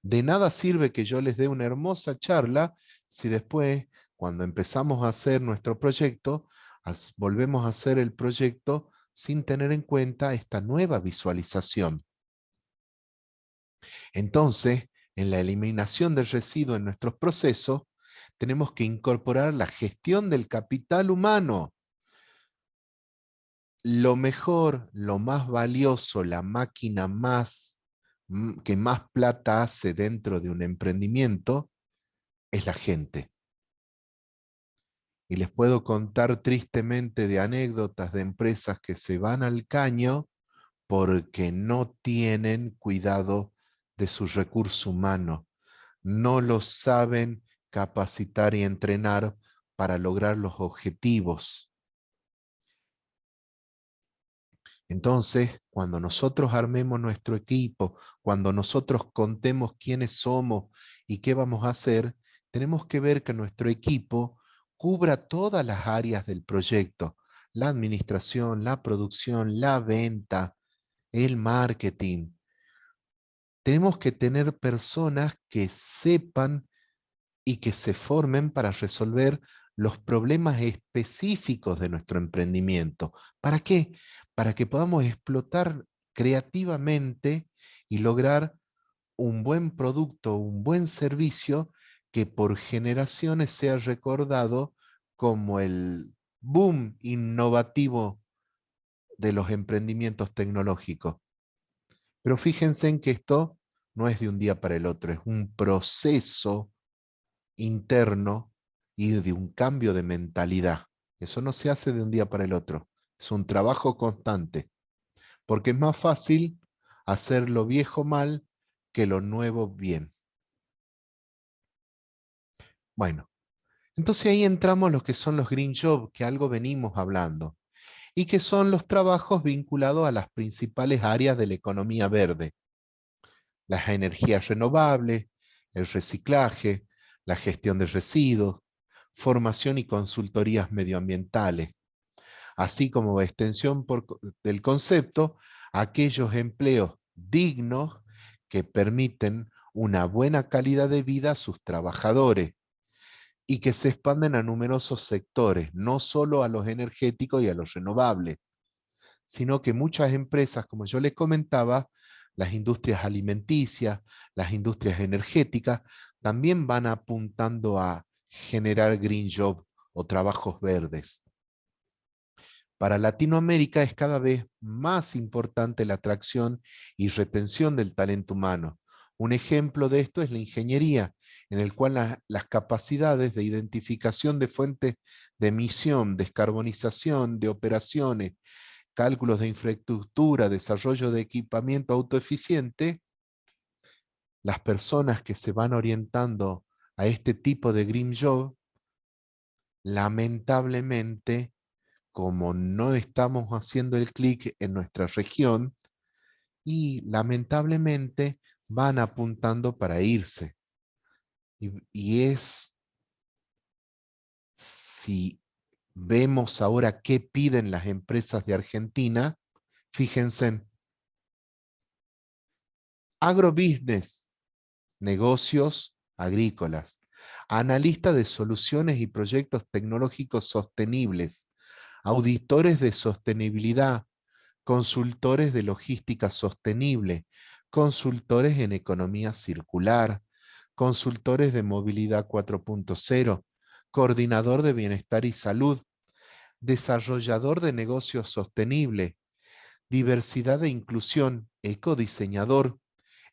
De nada sirve que yo les dé una hermosa charla si después, cuando empezamos a hacer nuestro proyecto, volvemos a hacer el proyecto sin tener en cuenta esta nueva visualización. Entonces, en la eliminación del residuo en nuestros procesos, tenemos que incorporar la gestión del capital humano. Lo mejor, lo más valioso, la máquina que más plata hace dentro de un emprendimiento es la gente. Y les puedo contar tristemente de anécdotas de empresas que se van al caño porque no tienen cuidado de su recurso humano. No los saben capacitar y entrenar para lograr los objetivos. Entonces, cuando nosotros armemos nuestro equipo, cuando nosotros contemos quiénes somos y qué vamos a hacer, tenemos que ver que nuestro equipo cubra todas las áreas del proyecto: la administración, la producción, la venta, el marketing. Tenemos que tener personas que sepan y que se formen para resolver los problemas específicos de nuestro emprendimiento. ¿Para qué? Para que podamos explotar creativamente y lograr un buen producto, un buen servicio que por generaciones sea recordado como el boom innovativo de los emprendimientos tecnológicos. Pero fíjense en que esto no es de un día para el otro, es un proceso interno y de un cambio de mentalidad. Eso no se hace de un día para el otro, es un trabajo constante, porque es más fácil hacer lo viejo mal que lo nuevo bien. Bueno, entonces ahí entramos lo que son los green jobs, que algo venimos hablando, y que son los trabajos vinculados a las principales áreas de la economía verde: las energías renovables, el reciclaje, la gestión de residuos, formación y consultorías medioambientales, así como extensión del concepto a aquellos empleos dignos que permiten una buena calidad de vida a sus trabajadores y que se expanden a numerosos sectores, no solo a los energéticos y a los renovables, sino que muchas empresas, como yo les comentaba, las industrias alimenticias, las industrias energéticas, también van apuntando a generar green job o trabajos verdes. Para Latinoamérica es cada vez más importante la atracción y retención del talento humano. Un ejemplo de esto es la ingeniería, en el cual las capacidades de identificación de fuentes de emisión, descarbonización de operaciones, cálculos de infraestructura, desarrollo de equipamiento autoeficiente, las personas que se van orientando a este tipo de green job, lamentablemente, como no estamos haciendo el clic en nuestra región, y lamentablemente van apuntando para irse. Y es si vemos ahora qué piden las empresas de Argentina, fíjense, agrobusiness, negocios agrícolas, analista de soluciones y proyectos tecnológicos sostenibles, auditores de sostenibilidad, consultores de logística sostenible, consultores en economía circular, consultores de movilidad 4.0, coordinador de bienestar y salud, desarrollador de negocios sostenible, diversidad e inclusión, ecodiseñador,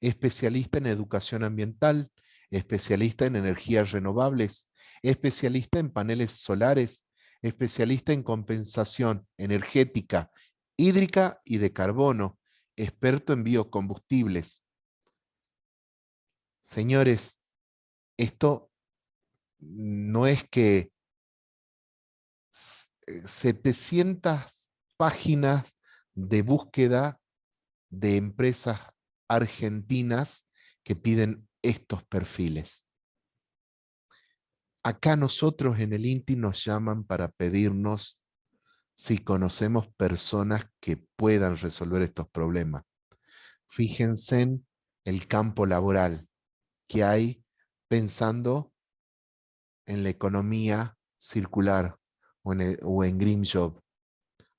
especialista en educación ambiental, especialista en energías renovables, especialista en paneles solares, especialista en compensación energética, hídrica y de carbono, experto en biocombustibles. Señores, esto no es que 700 páginas de búsqueda de empresas argentinas que piden estos perfiles. Acá nosotros en el INTI nos llaman para pedirnos si conocemos personas que puedan resolver estos problemas. Fíjense en el campo laboral que hay pensando en la economía circular o en Green Job.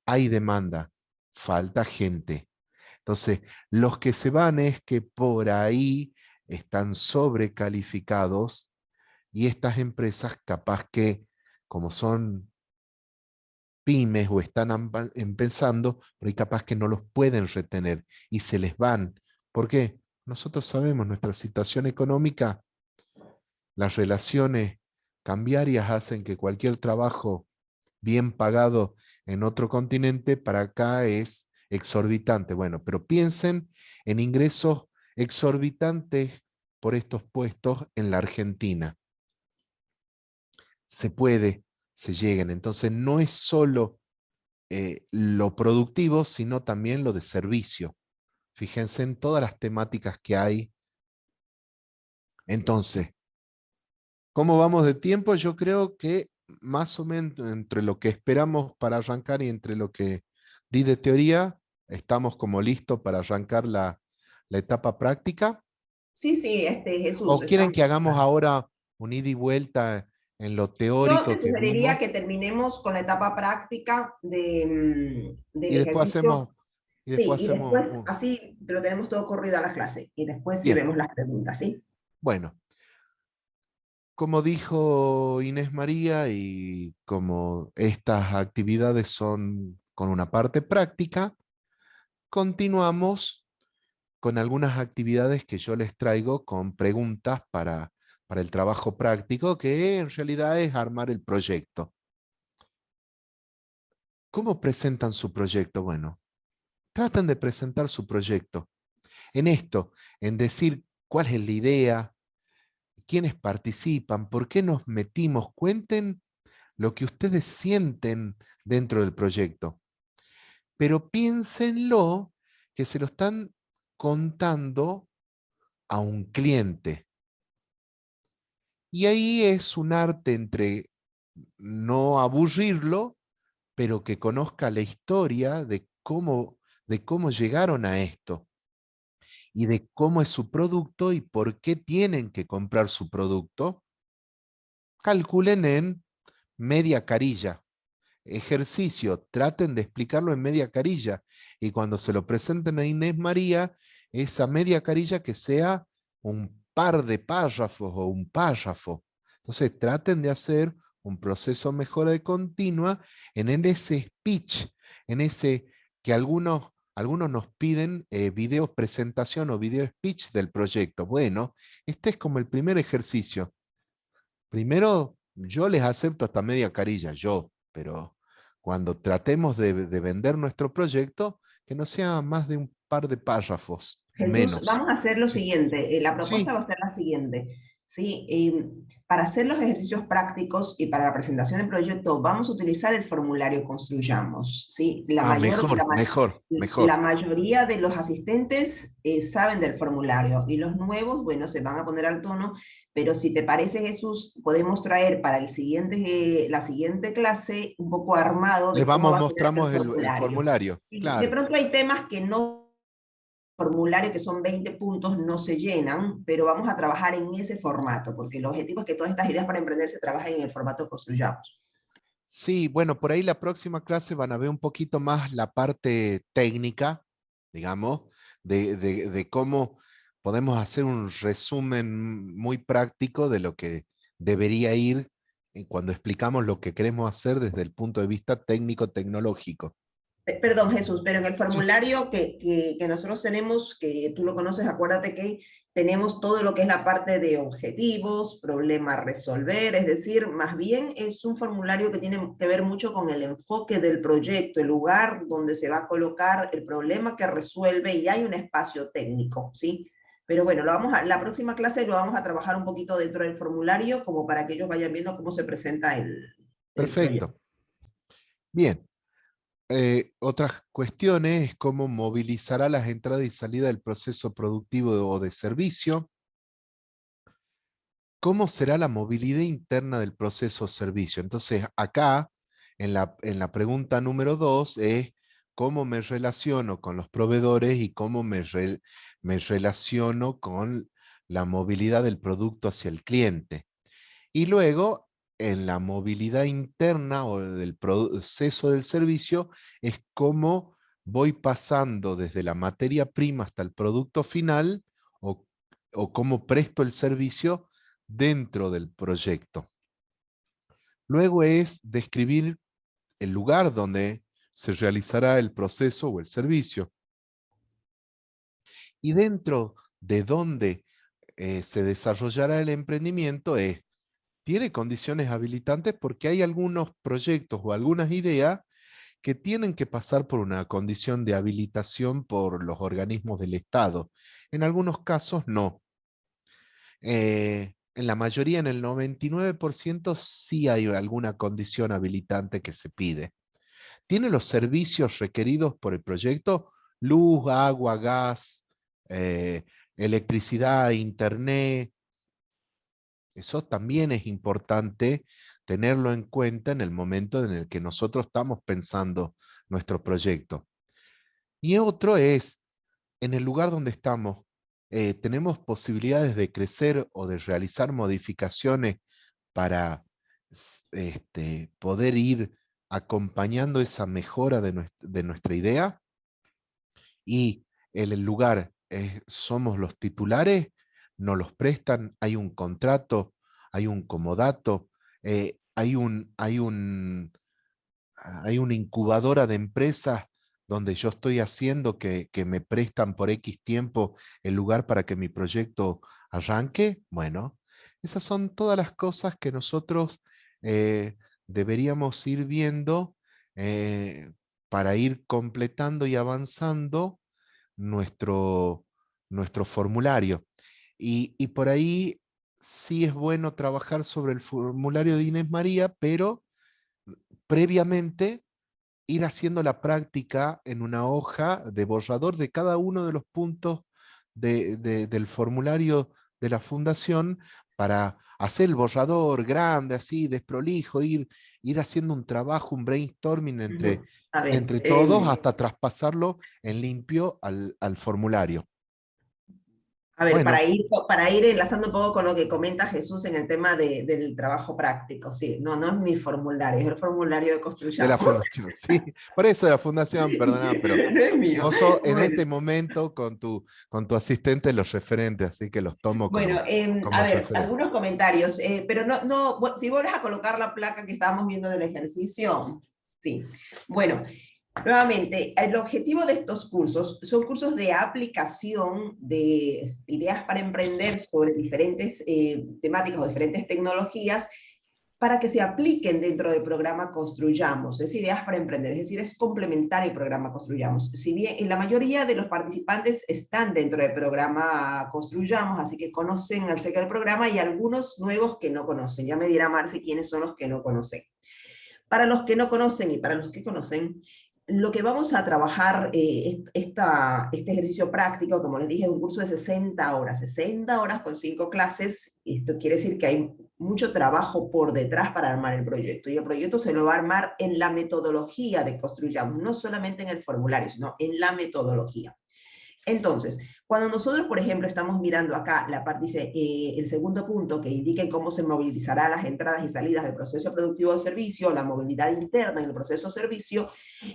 Hay demanda, falta gente. Entonces, los que se van es que por ahí están sobrecalificados y estas empresas capaz que, como son pymes o están empezando, por ahí capaz que no los pueden retener y se les van. ¿Por qué? Nosotros sabemos nuestra situación económica, las relaciones cambiarias hacen que cualquier trabajo bien pagado en otro continente para acá es exorbitante. Bueno, pero piensen en ingresos exorbitantes por estos puestos en la Argentina. Se puede, se llegan. Entonces no es solo lo productivo, sino también lo de servicio. Fíjense en todas las temáticas que hay. Entonces, ¿cómo vamos de tiempo? Yo creo que más o menos entre lo que esperamos para arrancar y entre lo que di de teoría, estamos como listos para arrancar la etapa práctica. Sí, sí, Jesús, ¿O quieren que estamos. hagamos ahora un ida y vuelta en lo Yo te teórico que sugeriría vimos? que terminemos con la etapa práctica del Y después hacemos, ejercicio. Sí, y después un... así te lo tenemos todo corrido a la clase. Y después sí Bien, vemos las preguntas, ¿sí? bueno. Como dijo Inés María, y como estas actividades son con una parte práctica, continuamos con algunas actividades que yo les traigo con preguntas para el trabajo práctico, que en realidad es armar el proyecto. ¿Cómo presentan su proyecto? Bueno, traten de presentar su proyecto. En esto, en decir cuál es la idea, quiénes participan, por qué nos metimos, cuenten lo que ustedes sienten dentro del proyecto. Pero piénsenlo que se lo están contando a un cliente. Y ahí es un arte entre no aburrirlo, pero que conozca la historia de cómo llegaron a esto y de cómo es su producto y por qué tienen que comprar su producto. Calculen en media carilla. Ejercicio, traten de explicarlo en media carilla. Y cuando se lo presenten a Inés María, esa media carilla que sea un par de párrafos o un párrafo. Entonces traten de hacer un proceso mejora de continua en ese speech, en ese que algunos nos piden video presentación o video speech del proyecto. Bueno, este es como el primer ejercicio. Primero, yo les acepto hasta media carilla, pero cuando tratemos de vender nuestro proyecto, que no sea más de un par de párrafos o Jesús, menos. vamos a hacer lo Sí, siguiente. La propuesta sí, va a ser la siguiente. ¿sí? Para hacer los ejercicios prácticos y para la presentación del proyecto vamos a utilizar el formulario Construyamos, ¿sí? Ah, mejor, mejor, La mejor. mayoría de los asistentes saben del formulario y los nuevos, bueno, se van a poner al tono, pero si te parece, Jesús, podemos traer para la siguiente clase un poco armado Les de cómo vamos, va a quedar el mostramos el formulario. formulario, Y de claro. pronto hay temas que no formulario que son 20 puntos no se llenan, pero vamos a trabajar en ese formato, porque el objetivo es que todas estas ideas para emprender se trabajen en el formato que construyamos. Sí, bueno, por ahí la próxima clase van a ver un poquito más la parte técnica, digamos, de cómo podemos hacer un resumen muy práctico de lo que debería ir cuando explicamos lo que queremos hacer desde el punto de vista técnico-tecnológico. Perdón, Jesús, pero en el Sí. formulario que nosotros tenemos, que tú lo conoces, acuérdate que tenemos todo lo que es la parte de objetivos, problemas a resolver, es decir, más bien es un formulario que tiene que ver mucho con el enfoque del proyecto, el lugar donde se va a colocar el problema que resuelve y hay un espacio técnico, ¿sí? Pero bueno, la próxima clase lo vamos a trabajar un poquito dentro del formulario como para que ellos vayan viendo cómo se presenta el proyecto. Perfecto. Bien. Otras cuestiones es cómo movilizará las entradas y salidas del proceso productivo o de servicio. ¿Cómo será la movilidad interna del proceso o servicio? Entonces, acá, en la pregunta número 2, es cómo me relaciono con los proveedores y cómo me relaciono con la movilidad del producto hacia el cliente. Y luego, en la movilidad interna o del proceso del servicio, es cómo voy pasando desde la materia prima hasta el producto final o, o cómo presto el servicio dentro del proyecto. Luego es describir el lugar donde se realizará el proceso o el servicio. Y dentro de donde se desarrollará el emprendimiento tiene condiciones habilitantes porque hay algunos proyectos o algunas ideas que tienen que pasar por una condición de habilitación por los organismos del Estado. En algunos casos no. En la mayoría, en el 99%, sí hay alguna condición habilitante que se pide. ¿Tiene los servicios requeridos por el proyecto? Luz, agua, gas, electricidad, internet. Eso también es importante tenerlo en cuenta en el momento en el que nosotros estamos pensando nuestro proyecto. Y otro es, en el lugar donde estamos, tenemos posibilidades de crecer o de realizar modificaciones para poder ir acompañando esa mejora de nuestra idea. Y en el lugar somos los titulares, nos los prestan, hay un contrato, hay un comodato, hay una incubadora de empresas donde yo estoy haciendo que me prestan por X tiempo el lugar para que mi proyecto arranque. Bueno, esas son todas las cosas que nosotros deberíamos ir viendo eh, para ir completando y avanzando nuestro, nuestro formulario. Y por ahí sí es bueno trabajar sobre el formulario de Inés María, pero previamente ir haciendo la práctica en una hoja de borrador de cada uno de los puntos del formulario de la fundación para hacer el borrador grande, así, desprolijo, ir haciendo un trabajo, un brainstorming Ujú. A ver, entre todos hasta traspasarlo en limpio al formulario. a ver, Bueno, para ir enlazando un poco con lo que comenta Jesús en el tema del trabajo práctico, sí, no, no es mi formulario, es el formulario de de la Construyamos, fundación, sí, por eso de la fundación, perdona, pero no es mío. vos sos en Bueno, este momento con tu asistente los referentes, así que los tomo bueno, como a ver, referente. algunos comentarios, pero no, no, si vuelves a colocar la placa que estábamos viendo del ejercicio, sí. Bueno, nuevamente, el objetivo de estos cursos son cursos de aplicación de ideas para emprender sobre diferentes temáticas o diferentes tecnologías para que se apliquen dentro del programa Construyamos. Es Ideas para Emprender, es decir, es complementario al programa Construyamos. Si bien la mayoría de los participantes están dentro del programa Construyamos, así que conocen acerca del programa, y algunos nuevos que no conocen. Ya me dirá Marce quiénes son los que no conocen. Para los que no conocen y para los que conocen, lo que vamos a trabajar, este ejercicio práctico, como les dije, es un curso de 60 horas con 5 clases. Esto quiere decir que hay mucho trabajo por detrás para armar el proyecto, y el proyecto se lo va a armar en la metodología de Construyamos, no solamente en el formulario, sino en la metodología. Entonces, cuando nosotros, por ejemplo, estamos mirando acá, la parte dice, el segundo punto que indica cómo se movilizará las entradas y salidas del proceso productivo de servicio, la movilidad interna en el proceso de servicio.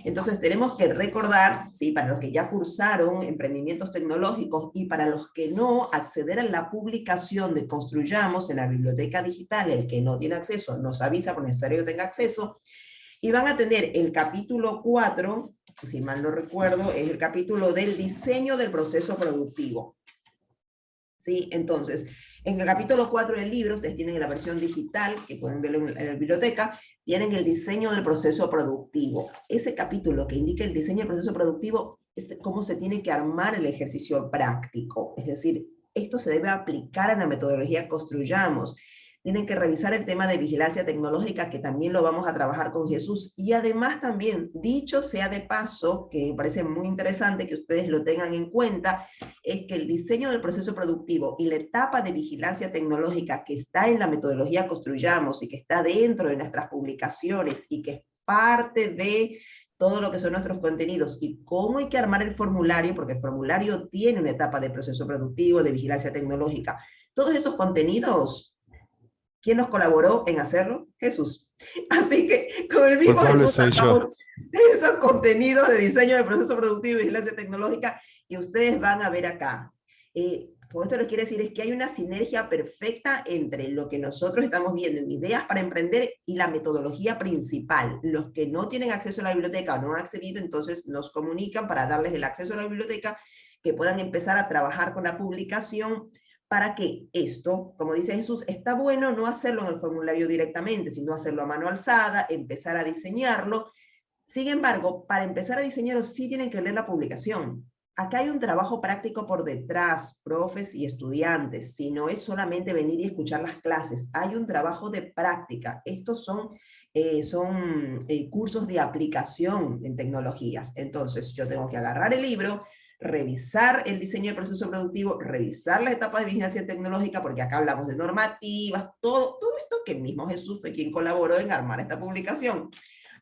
Entonces tenemos que recordar, ¿sí?, para los que ya cursaron emprendimientos tecnológicos y para los que no, acceder a la publicación de Construyamos en la biblioteca digital. El que no tiene acceso nos avisa, por necesario que tenga acceso, y van a tener el capítulo 4, si mal no recuerdo, es el capítulo del diseño del proceso productivo. ¿Sí? Entonces, en el capítulo 4 del libro, ustedes tienen la versión digital, que pueden verlo en la biblioteca, tienen el diseño del proceso productivo. Ese capítulo que indica el diseño del proceso productivo es cómo se tiene que armar el ejercicio práctico. Es decir, esto se debe aplicar en la metodología Construyamos. Tienen que revisar el tema de vigilancia tecnológica, que también lo vamos a trabajar con Jesús. Y además también, dicho sea de paso, que me parece muy interesante que ustedes lo tengan en cuenta, es que el diseño del proceso productivo y la etapa de vigilancia tecnológica que está en la metodología Construyamos y que está dentro de nuestras publicaciones y que es parte de todo lo que son nuestros contenidos y cómo hay que armar el formulario, porque el formulario tiene una etapa de proceso productivo, de vigilancia tecnológica. Todos esos contenidos, ¿quién nos colaboró en hacerlo? Jesús. Así que con el mismo Culpable Jesús soy yo. sacamos esos contenidos de diseño del proceso productivo y vigilancia tecnológica, y ustedes van a ver acá. Con esto les quiero decir es que hay una sinergia perfecta entre lo que nosotros estamos viendo en Ideas para Emprender y la metodología principal. Los que no tienen acceso a la biblioteca o no han accedido, entonces nos comunican para darles el acceso a la biblioteca, que puedan empezar a trabajar con la publicación, para que esto, como dice Jesús, está bueno no hacerlo en el formulario directamente, sino hacerlo a mano alzada, empezar a diseñarlo. Sin embargo, para empezar a diseñarlo sí tienen que leer la publicación. Acá hay un trabajo práctico por detrás, profes y estudiantes, si no es solamente venir y escuchar las clases, hay un trabajo de práctica. Estos son cursos de aplicación en tecnologías. Entonces yo tengo que agarrar el libro, revisar el diseño del proceso productivo, revisar las etapas de vigilancia tecnológica, porque acá hablamos de normativas, todo esto que el mismo Jesús fue quien colaboró en armar esta publicación.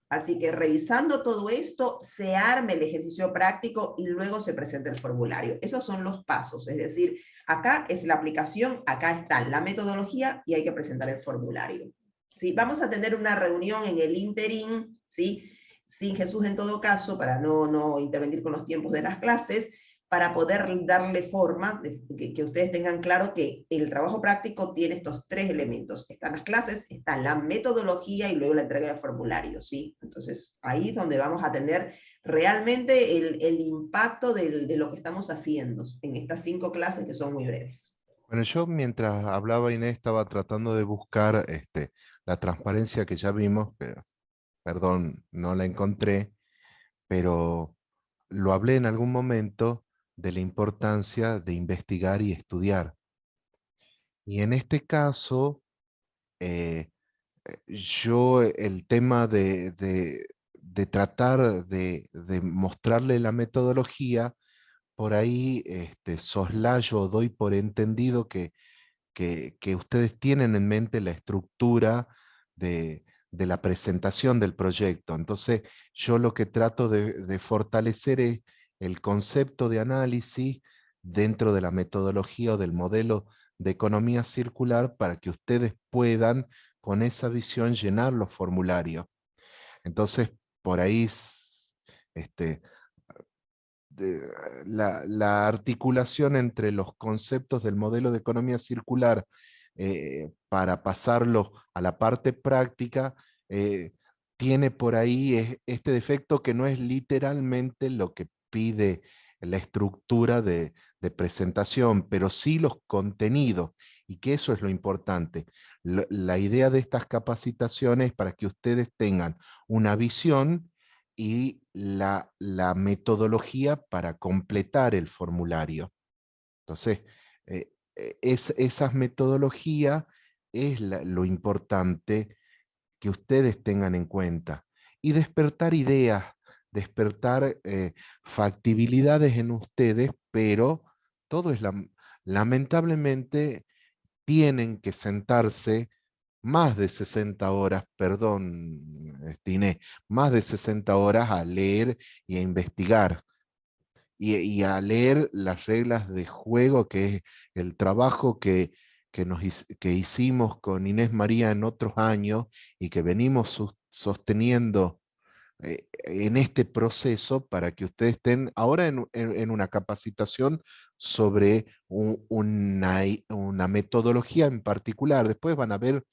Así que revisando todo esto, se arme el ejercicio práctico y luego se presenta el formulario. Esos son los pasos, es decir, acá es la aplicación, acá está la metodología y hay que presentar el formulario. ¿Sí? Vamos a tener una reunión en el interín, ¿sí?, sin Jesús en todo caso, para no intervenir con los tiempos de las clases, para poder darle forma, que ustedes tengan claro que el trabajo práctico tiene estos 3 elementos. Están las clases, está la metodología y luego la entrega de formularios, ¿sí? Entonces, ahí es donde vamos a tener realmente el impacto de lo que estamos haciendo en estas 5 clases que son muy breves. Bueno, yo mientras hablaba Inés estaba tratando de buscar la transparencia que ya vimos, pero perdón, no la encontré, pero lo hablé en algún momento de la importancia de investigar y estudiar. Y en este caso, yo el tema de tratar de mostrarle la metodología, por ahí soslayo, doy por entendido que ustedes tienen en mente la estructura de la presentación del proyecto. Entonces, yo lo que trato de fortalecer es el concepto de análisis dentro de la metodología o del modelo de economía circular para que ustedes puedan, con esa visión, llenar los formularios. Entonces, por ahí este, la articulación entre los conceptos del modelo de economía circular para pasarlo a la parte práctica, tiene por ahí este defecto que no es literalmente lo que pide la estructura de presentación, pero sí los contenidos, y que eso es lo importante. La idea de estas capacitaciones es para que ustedes tengan una visión y la metodología para completar el formulario. Entonces, esas metodologías es lo importante que ustedes tengan en cuenta. Y despertar ideas, despertar factibilidades en ustedes, pero todo es lamentablemente tienen que sentarse más de 60 horas, perdón, Tiné, más de 60 horas a leer y a investigar y a leer las reglas de juego, que es el trabajo que hicimos con Inés María en otros años y que venimos sosteniendo en este proceso para que ustedes estén ahora en una capacitación sobre una metodología en particular. Después van a ver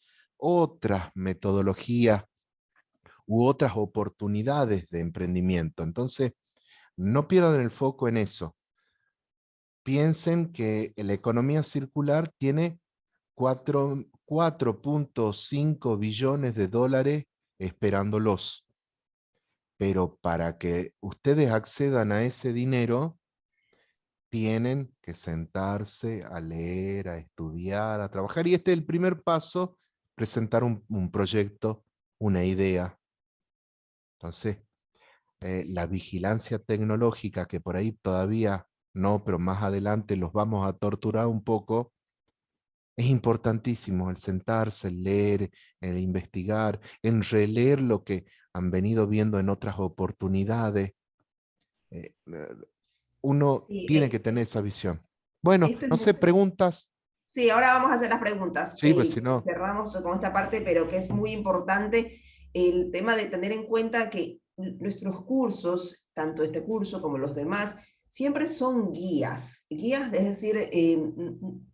otras metodologías u otras oportunidades de emprendimiento. Entonces, no pierdan el foco en eso. Piensen que la economía circular tiene 4.5 billones de dólares esperándolos. Pero para que ustedes accedan a ese dinero, tienen que sentarse a leer, a estudiar, a trabajar. Y este es el primer paso, presentar un proyecto, una idea. Entonces, la vigilancia tecnológica, que por ahí todavía no, pero más adelante los vamos a torturar un poco, es importantísimo el sentarse, el leer, el investigar, en releer lo que han venido viendo en otras oportunidades. Eh, eh, Uno Sí, tiene que tener esa visión. Bueno, esto es no sé, muy... preguntas. Sí, ahora vamos a hacer las preguntas. Sí, pues si no, Cerramos con esta parte, pero que es muy importante el tema de tener en cuenta que nuestros cursos, tanto este curso como los demás, siempre son guías. Guías, es decir,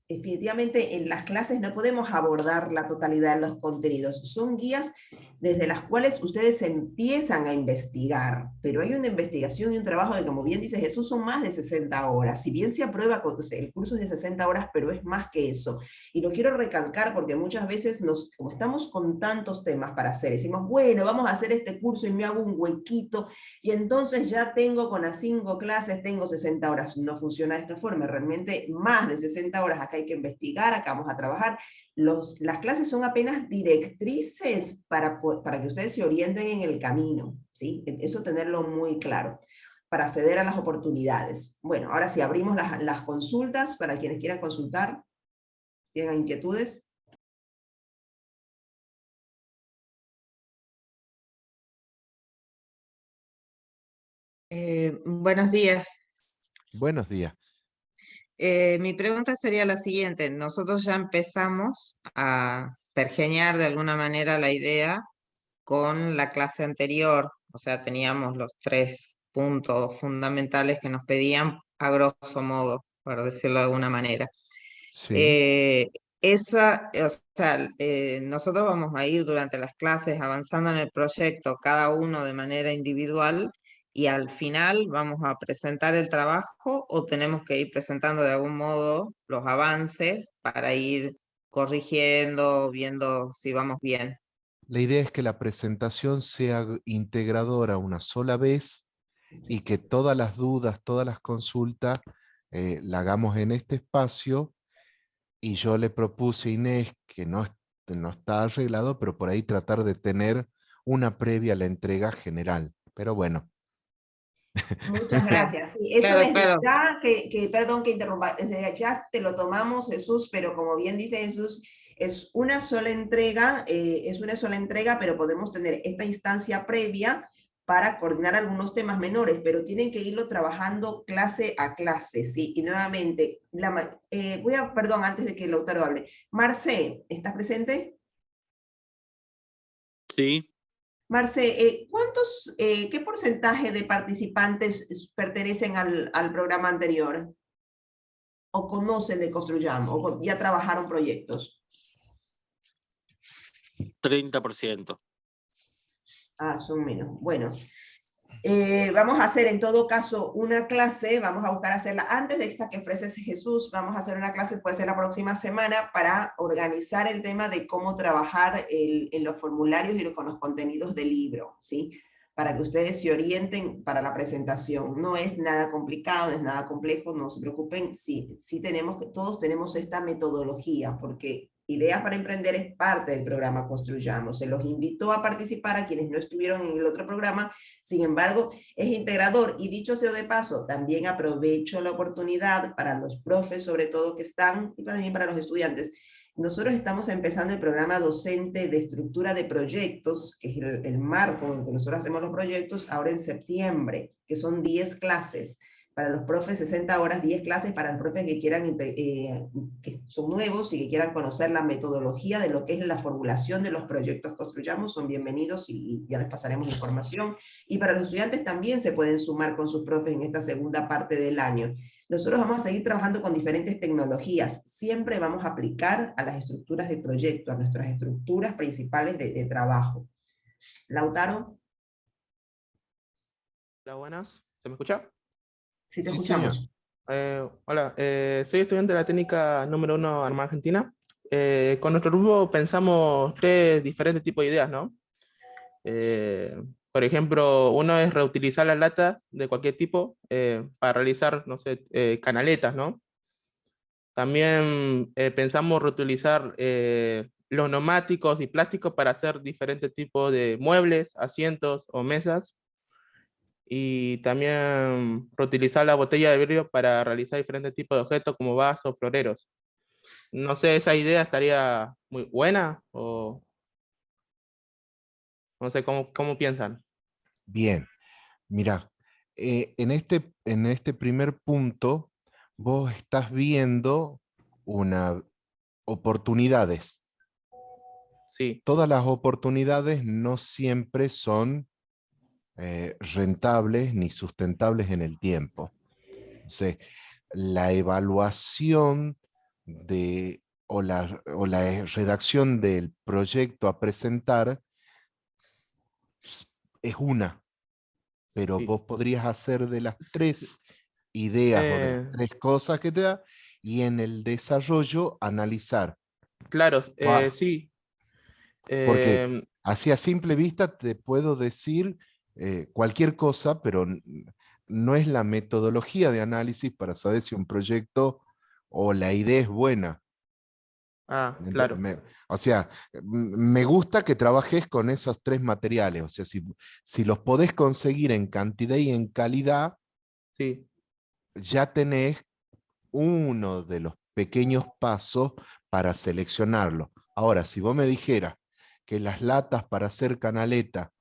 definitivamente en las clases no podemos abordar la totalidad de los contenidos. Son guías desde las cuales ustedes empiezan a investigar, pero hay una investigación y un trabajo que, como bien dice Jesús, son más de 60 horas. Si bien se aprueba, o sea, el curso es de 60 horas, pero es más que eso. Y lo quiero recalcar porque muchas veces, como estamos con tantos temas para hacer, decimos, bueno, vamos a hacer este curso y me hago un huequito, y entonces ya tengo con las 5 clases, tengo 60 horas. No funciona de esta forma, realmente más de 60 horas. Acá hay que investigar, acá vamos a trabajar. Las clases son apenas directrices para que ustedes se orienten en el camino, ¿sí? Eso tenerlo muy claro para acceder a las oportunidades. Bueno, ahora sí, abrimos las consultas para quienes quieran consultar, tengan inquietudes. Buenos días. buenos días. Mi pregunta sería la siguiente. Nosotros ya empezamos a pergeñar de alguna manera la idea con la clase anterior. O sea, teníamos los 3 puntos fundamentales que nos pedían a grosso modo, por decirlo de alguna manera. Sí. Nosotros vamos a ir durante las clases avanzando en el proyecto, cada uno de manera individual, y al final vamos a presentar el trabajo o tenemos que ir presentando de algún modo los avances para ir corrigiendo, viendo si vamos bien. La idea es que la presentación sea integradora una sola vez y que todas las dudas, todas las consultas, la hagamos en este espacio. Y yo le propuse a Inés, que no está arreglado, pero por ahí tratar de tener una previa a la entrega general. Pero bueno. Muchas gracias. Sí, eso Claro, desde claro. ya, perdón que interrumpa, desde ya te lo tomamos, Jesús, pero como bien dice Jesús, es una sola entrega, pero podemos tener esta instancia previa para coordinar algunos temas menores, pero tienen que irlo trabajando clase a clase, ¿sí? Y nuevamente, perdón, antes de que Lautaro hable. Marce, ¿estás presente? Sí, Marce, ¿qué porcentaje de participantes pertenecen al programa anterior? ¿O conocen de Construyamos? ¿O ya trabajaron proyectos? 30%. Ah, son menos. Bueno, Vamos a hacer en todo caso una clase, vamos a buscar hacerla antes de esta que ofrece Jesús, vamos a hacer una clase, puede ser la próxima semana, para organizar el tema de cómo trabajar en los formularios y con los contenidos del libro, ¿sí? Para que ustedes se orienten para la presentación. No es nada complicado, no es nada complejo, no se preocupen, sí todos tenemos esta metodología, porque Ideas para Emprender es parte del programa Construyamos. Se los invitó a participar a quienes no estuvieron en el otro programa. Sin embargo, es integrador, y dicho sea de paso, también aprovecho la oportunidad para los profes, sobre todo que están, y también para los estudiantes. Nosotros estamos empezando el programa docente de estructura de proyectos, que es el marco en el que nosotros hacemos los proyectos, ahora en septiembre, que son 10 clases. Para los profes 60 horas, 10 clases para los profes que quieran, que son nuevos y que quieran conocer la metodología de lo que es la formulación de los proyectos Construyamos, son bienvenidos y ya les pasaremos información. Y para los estudiantes también se pueden sumar con sus profes en esta segunda parte del año. Nosotros vamos a seguir trabajando con diferentes tecnologías. Siempre vamos a aplicar a las estructuras de proyecto, a nuestras estructuras principales de trabajo. Lautaro. Hola, buenas. ¿Se me escucha? Sí, te Sí, escuchamos. Hola, soy estudiante de la técnica número 1 Armada Argentina. Con nuestro grupo pensamos 3 diferentes tipos de ideas, ¿no? Por ejemplo, uno es reutilizar las latas de cualquier tipo para realizar, no sé, canaletas, ¿no? También pensamos reutilizar los neumáticos y plásticos para hacer diferentes tipos de muebles, asientos o mesas. Y también reutilizar la botella de vidrio para realizar diferentes tipos de objetos como vasos, floreros. No sé, esa idea estaría muy buena o no sé cómo piensan. Bien, mira, en este primer punto, vos estás viendo oportunidades. Sí, Todas las oportunidades no siempre son rentables ni sustentables en el tiempo. Entonces, la evaluación o la redacción del proyecto a presentar es una, pero sí. vos podrías hacer de las S- 3 ideas o de las eh, 3 cosas que te da, y en el desarrollo analizar. claro, Ah, sí. porque em, así a simple vista te puedo decir cualquier cosa, pero no es la metodología de análisis para saber si un proyecto o la idea es buena. claro, O sea, me gusta que trabajes con esos 3 materiales. O sea, si los podés conseguir en cantidad y en calidad, sí, ya tenés uno de los pequeños pasos para seleccionarlo. Ahora, si vos me dijeras que las latas para hacer canaleta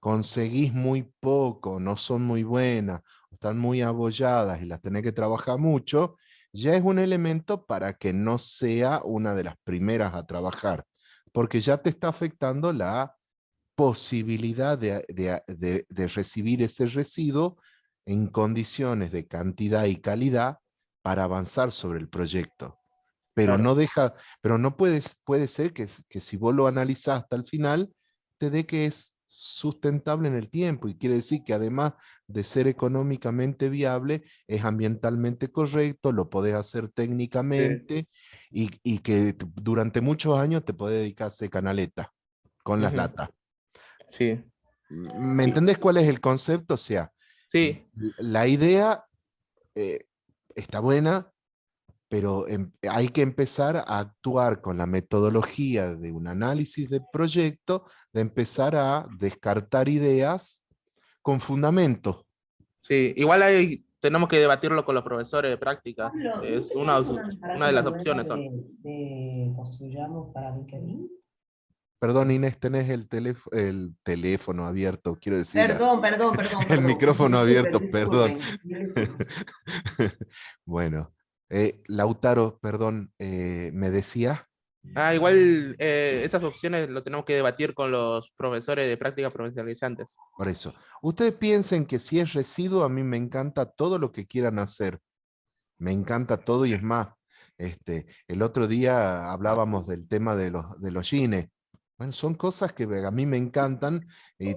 conseguís muy poco, no son muy buenas, están muy abolladas y las tenés que trabajar mucho, ya es un elemento para que no sea una de las primeras a trabajar, porque ya te está afectando la posibilidad de recibir ese residuo en condiciones de cantidad y calidad para avanzar sobre el proyecto. Pero claro, pero no puede ser que si vos lo analizás hasta el final, te dé que es sustentable en el tiempo, y quiere decir que además de ser económicamente viable, es ambientalmente correcto, lo podés hacer sí, técnicamente, y que durante muchos años te podés dedicar a hacer canaleta con las ujú, latas. sí, ¿Me y- entendés cuál es el concepto? O sea, sí, la idea eh, está buena, pero hay que empezar a actuar con la metodología de un análisis de proyecto, de empezar a descartar ideas con fundamento. sí. Igual tenemos que debatirlo con los profesores de prácticas. Pablo, ¿no Es tenés una una de página las nueva opciones son. de Construyamos para LinkedIn? Perdón, Inés, tenés el teléfono abierto, quiero decir, el Perdón. micrófono abierto, perdón. Disculpen, mil disculpas. Bueno, Lautaro, perdón, me decía. Igual esas opciones lo tenemos que debatir con los profesores de prácticas profesionalizantes. Por eso, ustedes piensen que si es residuo, a mí me encanta todo lo que quieran hacer. Me encanta todo, y es más, el otro día hablábamos del tema de los jeans. Bueno, son cosas que a mí me encantan, y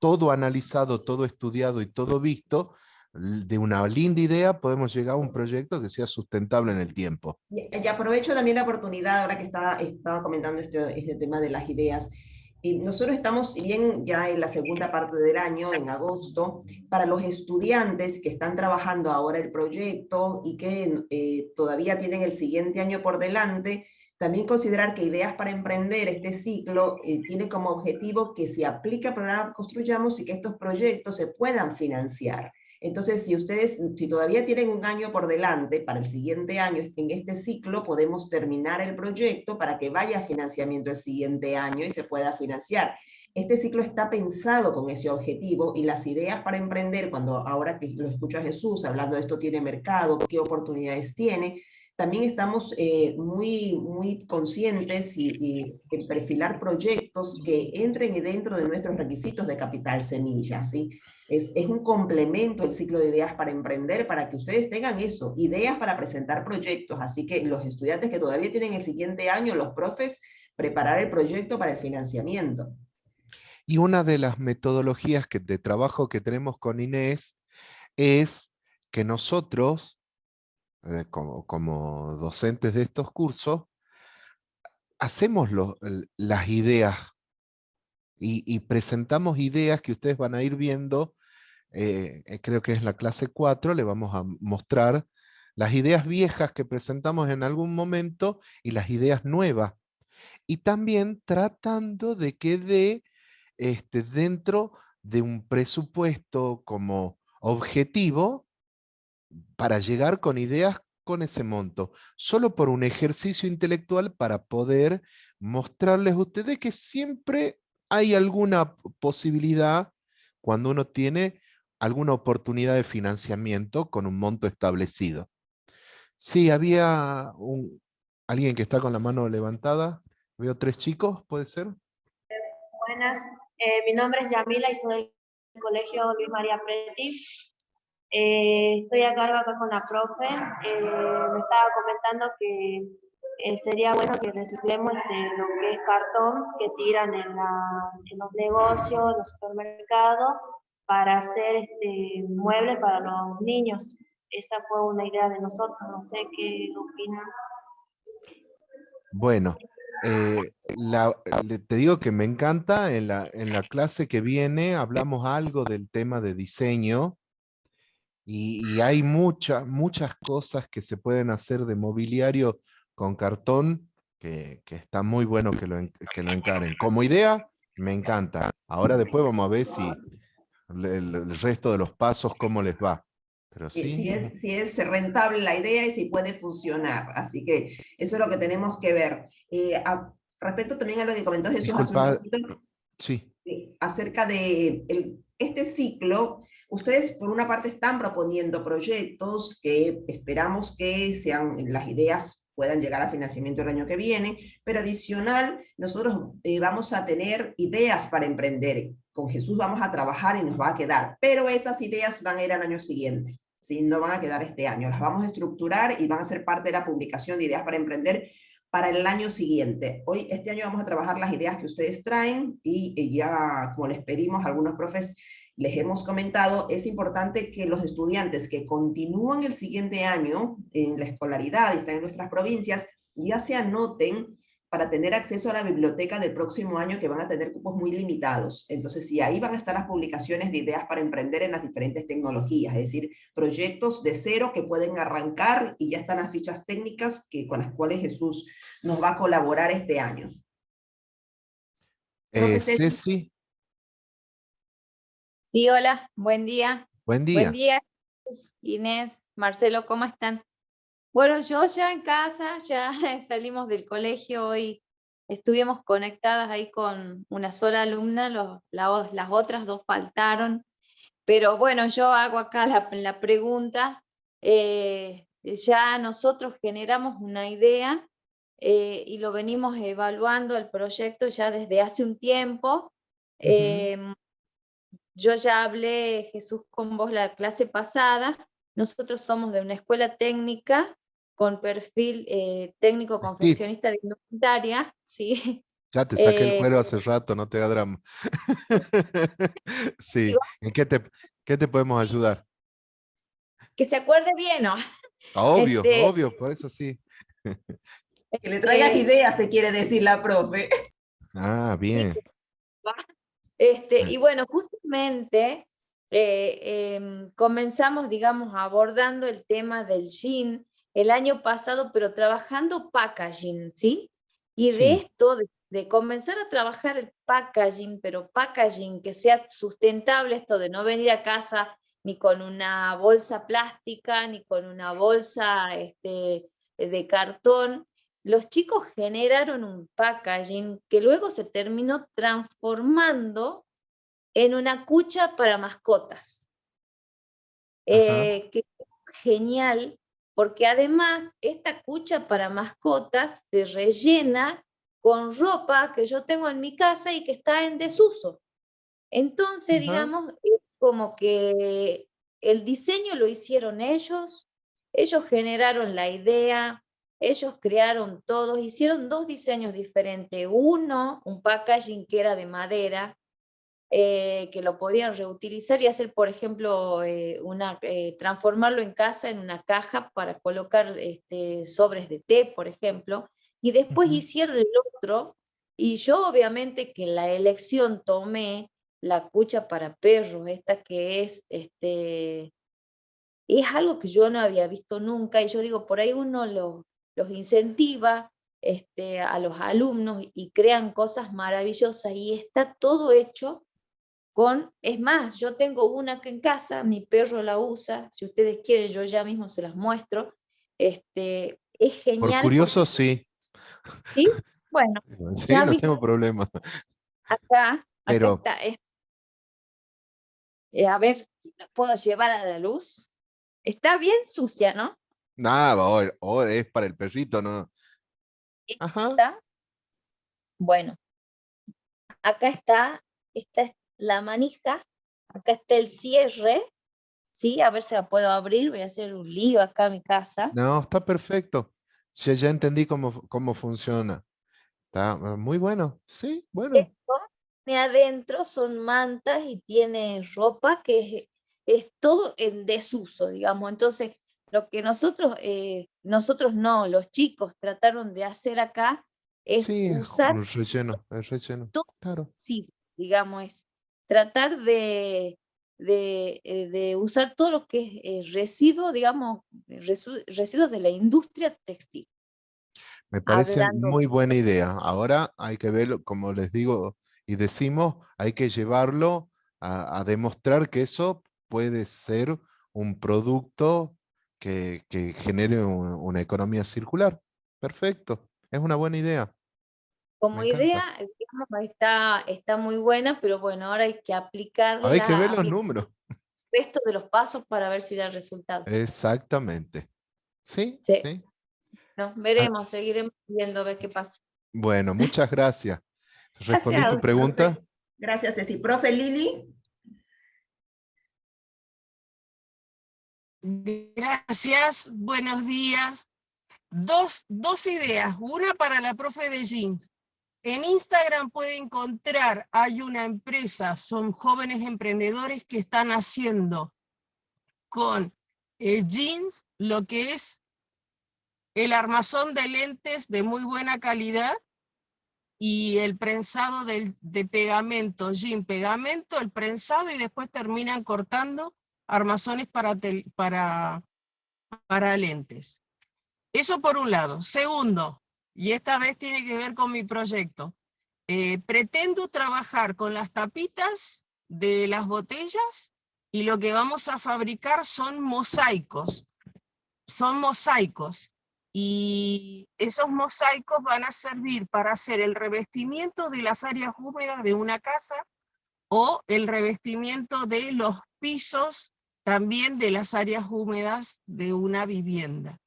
todo analizado, todo estudiado y todo visto, de una linda idea podemos llegar a un proyecto que sea sustentable en el tiempo. Y aprovecho también la oportunidad, ahora que estaba comentando este tema de las ideas. Nosotros estamos, si bien ya en la segunda parte del año, en agosto, para los estudiantes que están trabajando ahora el proyecto y que todavía tienen el siguiente año por delante, también considerar que Ideas para Emprender, este ciclo, tiene como objetivo que se aplique al programa Construyamos y que estos proyectos se puedan financiar. Entonces, si todavía tienen un año por delante, para el siguiente año, en este ciclo, podemos terminar el proyecto para que vaya a financiamiento el siguiente año y se pueda financiar. Este ciclo está pensado con ese objetivo y las ideas para emprender, ahora que lo escucho a Jesús hablando de esto tiene mercado, qué oportunidades tiene, también estamos muy conscientes y en perfilar proyectos que entren dentro de nuestros requisitos de capital semilla, ¿sí? Es un complemento el ciclo de Ideas para Emprender para que ustedes tengan eso, ideas para presentar proyectos. Así que los estudiantes que todavía tienen el siguiente año, los profes, preparar el proyecto para el financiamiento. Y una de las metodologías de trabajo que tenemos con Inés es que nosotros, como docentes de estos cursos, hacemos las ideas y presentamos ideas que ustedes van a ir viendo. Creo que es la clase 4, le vamos a mostrar las ideas viejas que presentamos en algún momento y las ideas nuevas. Y también tratando de que dentro de un presupuesto como objetivo para llegar con ideas con ese monto, solo por un ejercicio intelectual para poder mostrarles a ustedes que siempre hay alguna posibilidad cuando uno tiene alguna oportunidad de financiamiento con un monto establecido. Sí, había alguien que está con la mano levantada. Veo 3 chicos, ¿puede ser? Buenas, mi nombre es Yamila y soy del Colegio Luis María Preti. Estoy a cargo acá con la profe. Me estaba comentando que sería bueno que reciclemos lo que es cartón que tiran en los negocios, en los supermercados, para hacer muebles para los niños. Esa fue una idea de nosotros, no sé qué opinan. Bueno, te digo que me encanta, en la clase que viene hablamos algo del tema de diseño y hay muchas cosas que se pueden hacer de mobiliario con cartón que está muy bueno que lo encaren. Como idea, me encanta. Ahora después vamos a ver si el resto de los pasos cómo les va. Pero sí. Si es rentable la idea y si puede funcionar. Así que eso es lo que tenemos que ver. Respecto también a lo que comentó Jesús Disculpa, hace un poquito, sí. acerca de este ciclo, ustedes por una parte están proponiendo proyectos que esperamos que las ideas puedan llegar a financiamiento el año que viene, pero adicional, nosotros vamos a tener ideas para emprender. Con Jesús vamos a trabajar y nos va a quedar, pero esas ideas van a ir al año siguiente. ¿Sí? No van a quedar este año, las vamos a estructurar y van a ser parte de la publicación de Ideas para Emprender para el año siguiente. Este año vamos a trabajar las ideas que ustedes traen y ya, como les pedimos a algunos profes, les hemos comentado, es importante que los estudiantes que continúan el siguiente año en la escolaridad y están en nuestras provincias, ya se anoten para tener acceso a la biblioteca del próximo año, que van a tener cupos muy limitados. Entonces, sí, ahí van a estar las publicaciones de Ideas para Emprender en las diferentes tecnologías, es decir, proyectos de cero que pueden arrancar y ya están las fichas técnicas con las cuales Jesús nos va a colaborar este año. Ceci. Sí, hola, buen día. Buen día. Buen día, Inés, Marcelo, ¿cómo están? Bueno, yo ya en casa, ya salimos del colegio hoy, estuvimos conectadas ahí con una sola alumna, las otras 2 faltaron, pero bueno, yo hago acá la pregunta, ya nosotros generamos una idea y lo venimos evaluando el proyecto ya desde hace un tiempo. Yo ya hablé, Jesús, con vos la clase pasada. Nosotros somos de una escuela técnica con perfil técnico confeccionista de indumentaria, ¿sí? Ya te saqué el Eh, cuero hace rato, no te hagas drama. Sí, ¿en qué te podemos ayudar? que se acuerde bien, ¿no? Obvio, Este, obvio, por eso sí. Que le traigas eh, ideas, te quiere decir la profe. Ah, sí, bien. va. Eh, Y bueno, justamente comenzamos, digamos, abordando el tema del jean el año pasado, pero trabajando packaging, ¿sí? Y de Sí, esto, de comenzar a trabajar el packaging, pero packaging que sea sustentable, esto de no venir a casa ni con una bolsa plástica, ni con una bolsa de cartón. Los chicos generaron un packaging que luego se terminó transformando en una cucha para mascotas. ajá, Que es genial, porque además esta cucha para mascotas se rellena con ropa que yo tengo en mi casa y que está en desuso. Entonces, ajá. digamos, es como que el diseño lo hicieron ellos generaron la idea, ellos crearon todo, hicieron 2 diseños diferentes. Uno, un packaging que era de madera, que lo podían reutilizar y hacer, por ejemplo, transformarlo en casa en una caja para colocar sobres de té, por ejemplo, y después Ujú. hicieron el otro, y yo obviamente que la elección tomé la cucha para perros, esta que es algo que yo no había visto nunca, y yo digo, por ahí uno los incentiva a los alumnos y crean cosas maravillosas, y está todo hecho es más, yo tengo una acá en casa, mi perro la usa, si ustedes quieren yo ya mismo se las muestro. Es Por genial porque, curioso, sí. sí, bueno, Sí, ya no mismo tengo problema. acá Pero, está, a ver si la puedo llevar a la luz. Está bien sucia, ¿no? nada, es para el perrito, ¿no? Ajá. Está, bueno, acá está, esta es la manija, acá está el cierre, ¿sí? A ver si la puedo abrir, voy a hacer un lío acá en mi casa. No, está perfecto. Ya entendí cómo funciona. Está muy bueno. Sí, bueno. Esto tiene adentro son mantas y tiene ropa que es todo en desuso, digamos. Entonces, lo que nosotros no, los chicos trataron de hacer acá es Sí, usar un relleno, el relleno. todo, Claro. sí, digamos, es tratar de usar todo lo que es residuo, digamos, residuos de la industria textil. Me parece Hablando, muy buena idea. Ahora hay que verlo, como les digo y decimos, hay que llevarlo a demostrar que eso puede ser un producto que genere una economía circular. Perfecto. Es una buena idea. Me como idea, encanta. digamos, está muy buena, pero bueno, ahora hay que Ahora hay que ver aplicarla, los aplicar números. el resto de los pasos para ver si da resultado. Exactamente. Sí, Sí, sí. ¿no? Ah, Veremos, seguiremos viendo a ver qué pasa. bueno, muchas gracias. Gracias ¿Respondí a tu usted. pregunta? Profe, gracias, Ceci. Profe Lili. Gracias, buenos días. Dos ideas, una para la profe de jeans. En Instagram puede encontrar, hay una empresa, son jóvenes emprendedores que están haciendo con jeans lo que es el armazón de lentes de muy buena calidad y el prensado de pegamento, jean pegamento, el prensado y después terminan cortando armazones para lentes. Eso por un lado. Segundo, y esta vez tiene que ver con mi proyecto, pretendo trabajar con las tapitas de las botellas y lo que vamos a fabricar son mosaicos. Son mosaicos. Y esos mosaicos van a servir para hacer el revestimiento de las áreas húmedas de una casa o el revestimiento de los pisos también de las áreas húmedas de una vivienda.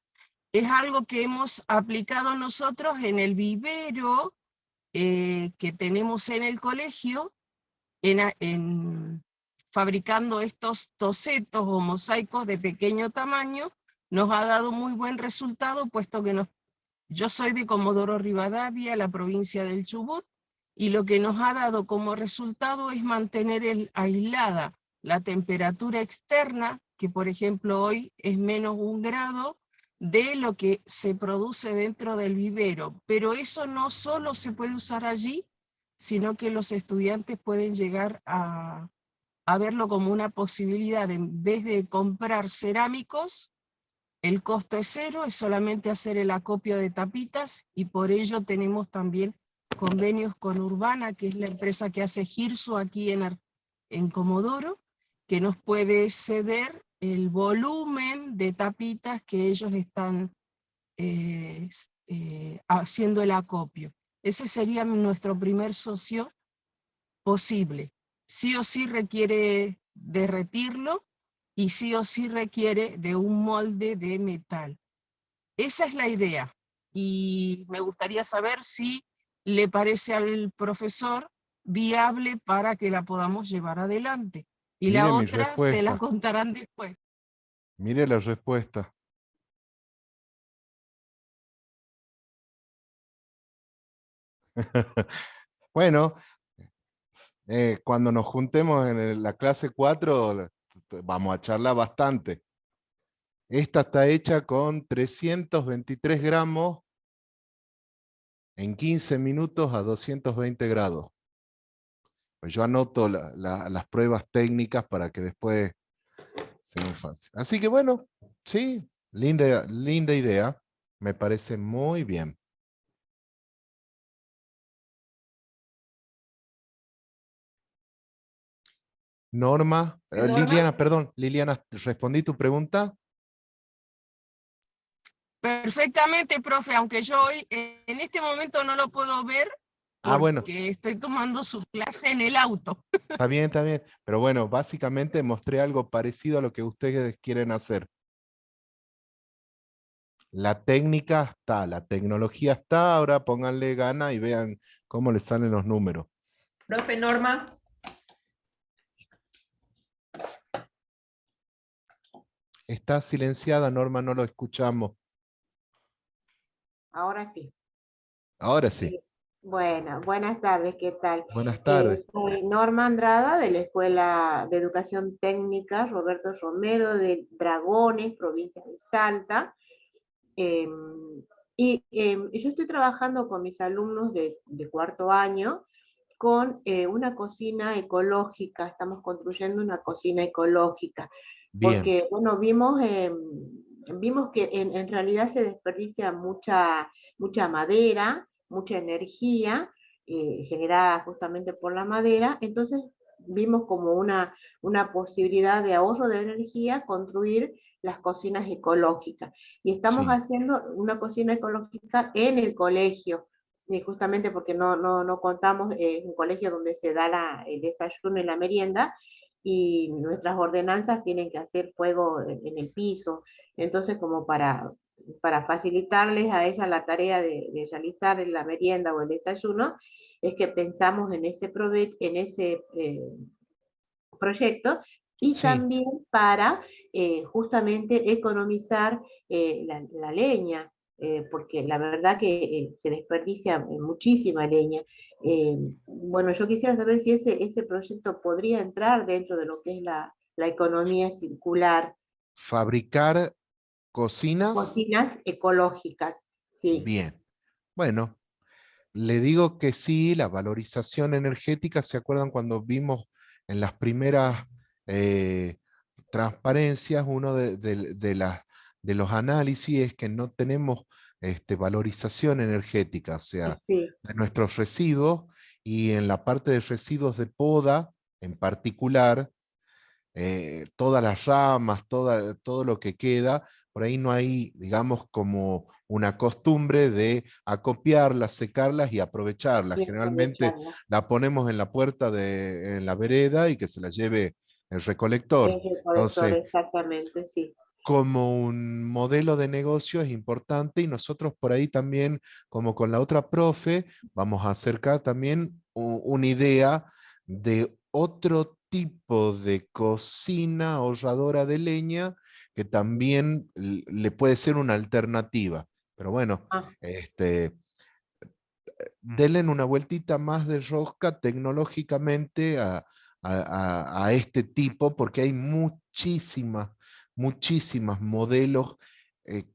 Es algo que hemos aplicado nosotros en el vivero que tenemos en el colegio, fabricando estos tosetos o mosaicos de pequeño tamaño. Nos ha dado muy buen resultado, puesto que yo soy de Comodoro Rivadavia, la provincia del Chubut, y lo que nos ha dado como resultado es mantener aislada la temperatura externa, que por ejemplo hoy es menos 1 grado, de lo que se produce dentro del vivero. Pero eso no solo se puede usar allí, sino que los estudiantes pueden llegar a verlo como una posibilidad. En vez de comprar cerámicos, el costo es 0, es solamente hacer el acopio de tapitas, y por ello tenemos también convenios con Urbana, que es la empresa que hace Girso aquí en Comodoro, que nos puede ceder el volumen de tapitas que ellos están haciendo el acopio. Ese sería nuestro primer socio posible. Sí o sí requiere derretirlo, y sí o sí requiere de un molde de metal. Esa es la idea, y me gustaría saber si le parece al profesor viable para que la podamos llevar adelante. Y la Mire mi otra se la respuesta. contarán después. Mire la respuesta. Bueno, cuando nos juntemos en la clase 4, vamos a charlar bastante. Esta está hecha con 323 gramos en 15 minutos a 220 grados. Pues yo anoto las pruebas técnicas para que después sea muy fácil. Así que bueno, sí, linda idea. Me parece muy bien. Norma, Norma. Liliana, perdón, Liliana, ¿respondí tu pregunta? Perfectamente, profe, aunque yo hoy en este momento no lo puedo ver Ah, bueno, porque estoy tomando su clase en el auto. está bien, está bien. Pero bueno, básicamente mostré algo parecido a lo que ustedes quieren hacer. La técnica está, la tecnología está, ahora pónganle gana y vean cómo les salen los números. Profe Norma. Está silenciada, Norma, no lo escuchamos. Ahora sí. Ahora sí. Bueno, buenas tardes, ¿qué tal? Buenas tardes. Soy Norma Andrada, de la Escuela de Educación Técnica Roberto Romero de Dragones, provincia de Salta. Yo estoy trabajando con mis alumnos de 4º año con una cocina ecológica. Estamos construyendo una cocina ecológica. Bien. Porque, bueno, vimos que en realidad se desperdicia mucha madera, mucha energía generada justamente por la madera. Entonces vimos como una posibilidad de ahorro de energía construir las cocinas ecológicas. Y estamos Sí. haciendo una cocina ecológica en el colegio, justamente porque no contamos en un colegio donde se da el desayuno y la merienda, y nuestras ordenanzas tienen que hacer fuego en el piso. Entonces, como para facilitarles a ella la tarea de realizar la merienda o el desayuno, es que pensamos en ese proyecto, y Sí. también para justamente economizar la leña, porque la verdad que se desperdicia muchísima leña. Bueno, yo quisiera saber si ese proyecto podría entrar dentro de lo que es la economía circular. Fabricar cocinas. Cocinas ecológicas, sí. Bien. Bueno, le digo que sí, la valorización energética, ¿se acuerdan cuando vimos en las primeras transparencias, uno de los análisis es que no tenemos valorización energética, o sea, Sí. de nuestros residuos, y en la parte de residuos de poda, en particular, todas las ramas, todo lo que queda, por ahí no hay, digamos, como una costumbre de acopiarlas, secarlas y aprovecharlas. Y Generalmente aprovecharla. la ponemos en la puerta en la vereda y que se la lleve el recolector. Es el colector, Entonces, exactamente, sí. como un modelo de negocio es importante, y nosotros por ahí también, como con la otra profe, vamos a acercar también una idea de otro tipo de cocina ahorradora de leña que también le puede ser una alternativa. Pero bueno, Ah. denle una vueltita más de rosca tecnológicamente a este tipo, porque hay muchísimas modelos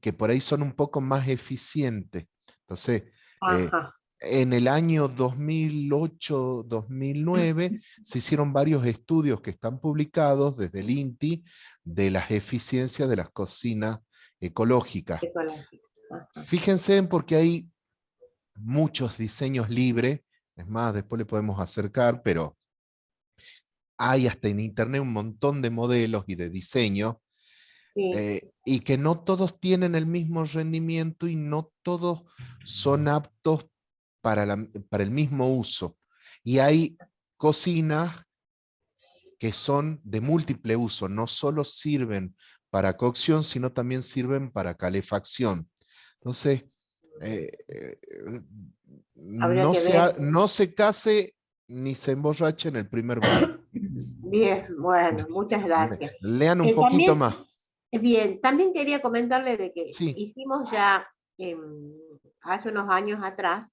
que por ahí son un poco más eficientes. Entonces, Ajá. en el año 2008-2009 se hicieron varios estudios que están publicados desde el INTI de las eficiencias de las cocinas ecológicas. Ecológico. Ajá. Fíjense en porque hay muchos diseños libres, es más, después le podemos acercar, pero hay hasta en internet un montón de modelos y de diseños, Sí. y que no todos tienen el mismo rendimiento y no todos son aptos para el mismo uso. Y hay cocinas que son de múltiple uso, no solo sirven para cocción, sino también sirven para calefacción. Entonces, Habría que ver. no se case ni se emborrache en el primer baño. Bien, bueno, muchas gracias. Lean un poquito También, más. bien, también quería comentarle de que Sí. hicimos ya hace unos años atrás,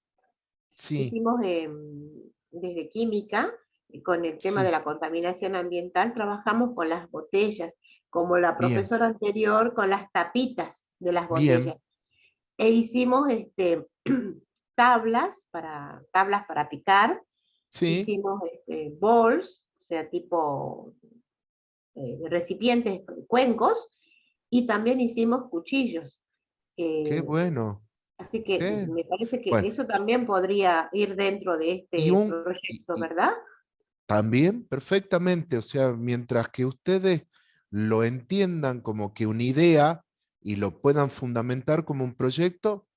Sí, hicimos desde química, con el tema Sí. de la contaminación ambiental, trabajamos con las botellas, como la Bien. profesora anterior, con las tapitas de las Bien. botellas. E hicimos tablas para picar, sí, hicimos bowls, o sea, tipo recipientes, cuencos, y también hicimos cuchillos. qué bueno. Así que qué- me parece que Bueno, eso también podría ir dentro de y, este un, proyecto, y ¿verdad? también perfectamente, o sea, mientras que ustedes lo entiendan como que una idea y lo puedan fundamentar como un proyecto,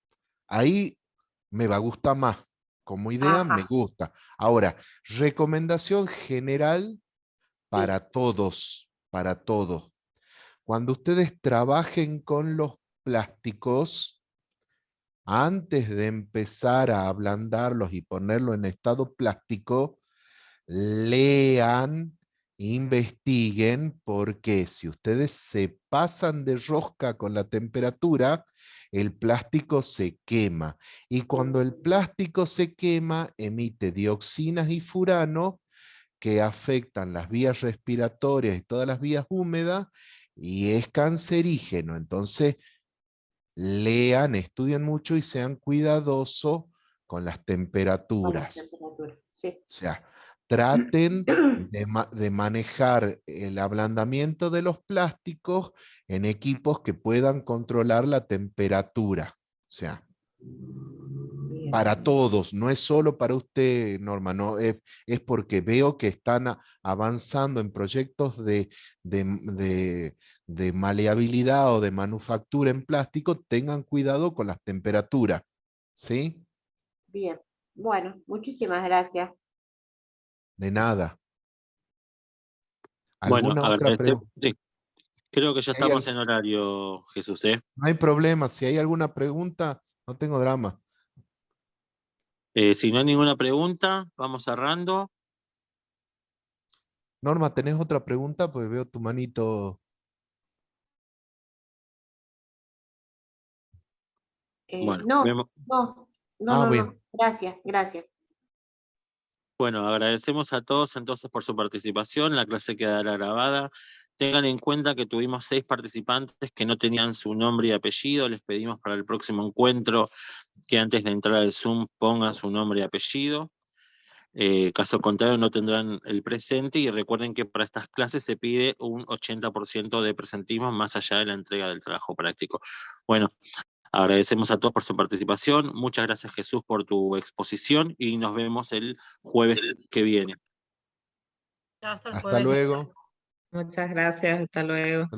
ahí me va a gustar más. Como idea me Ajá, gusta. Ahora, recomendación general sí. para todos, para todos. Cuando ustedes trabajen con los plásticos, antes de empezar a ablandarlos y ponerlo en estado plástico, lean, investiguen, porque si ustedes se pasan de rosca con la temperatura, el plástico se quema. Y cuando el plástico se quema, emite dioxinas y furanos que afectan las vías respiratorias y todas las vías húmedas, y es cancerígeno. Entonces, lean, estudien mucho y sean cuidadosos con las Con las temperaturas. temperaturas, sí. O sea, traten de manejar el ablandamiento de los plásticos en equipos que puedan controlar la temperatura. O sea, Bien. para todos, no es solo para usted, Norma, no, es porque veo que están avanzando en proyectos de maleabilidad o de manufactura en plástico. Tengan cuidado con las temperaturas, ¿sí? Bien. Bueno, muchísimas gracias. De nada. Bueno, ¿Alguna otra agradecemos. pregunta? Sí, creo que ya Si hay estamos en horario, Jesús, ¿eh? No hay problema, si hay alguna pregunta, no tengo drama. Si no hay ninguna pregunta, vamos cerrando. Norma, ¿tenés otra pregunta? Pues veo tu manito. Bueno, No, vemos. Bien. no. Gracias, gracias. Bueno, agradecemos a todos entonces por su participación. La clase quedará grabada. Tengan en cuenta que tuvimos 6 participantes que no tenían su nombre y apellido. Les pedimos para el próximo encuentro que antes de entrar al Zoom pongan su nombre y apellido. Caso contrario no tendrán el presente, y recuerden que para estas clases se pide un 80% de presentismo más allá de la entrega del trabajo práctico. Bueno, agradecemos a todos por su participación. Muchas gracias, Jesús, por tu exposición, y nos vemos el jueves que viene. Hasta luego. Muchas gracias, hasta luego.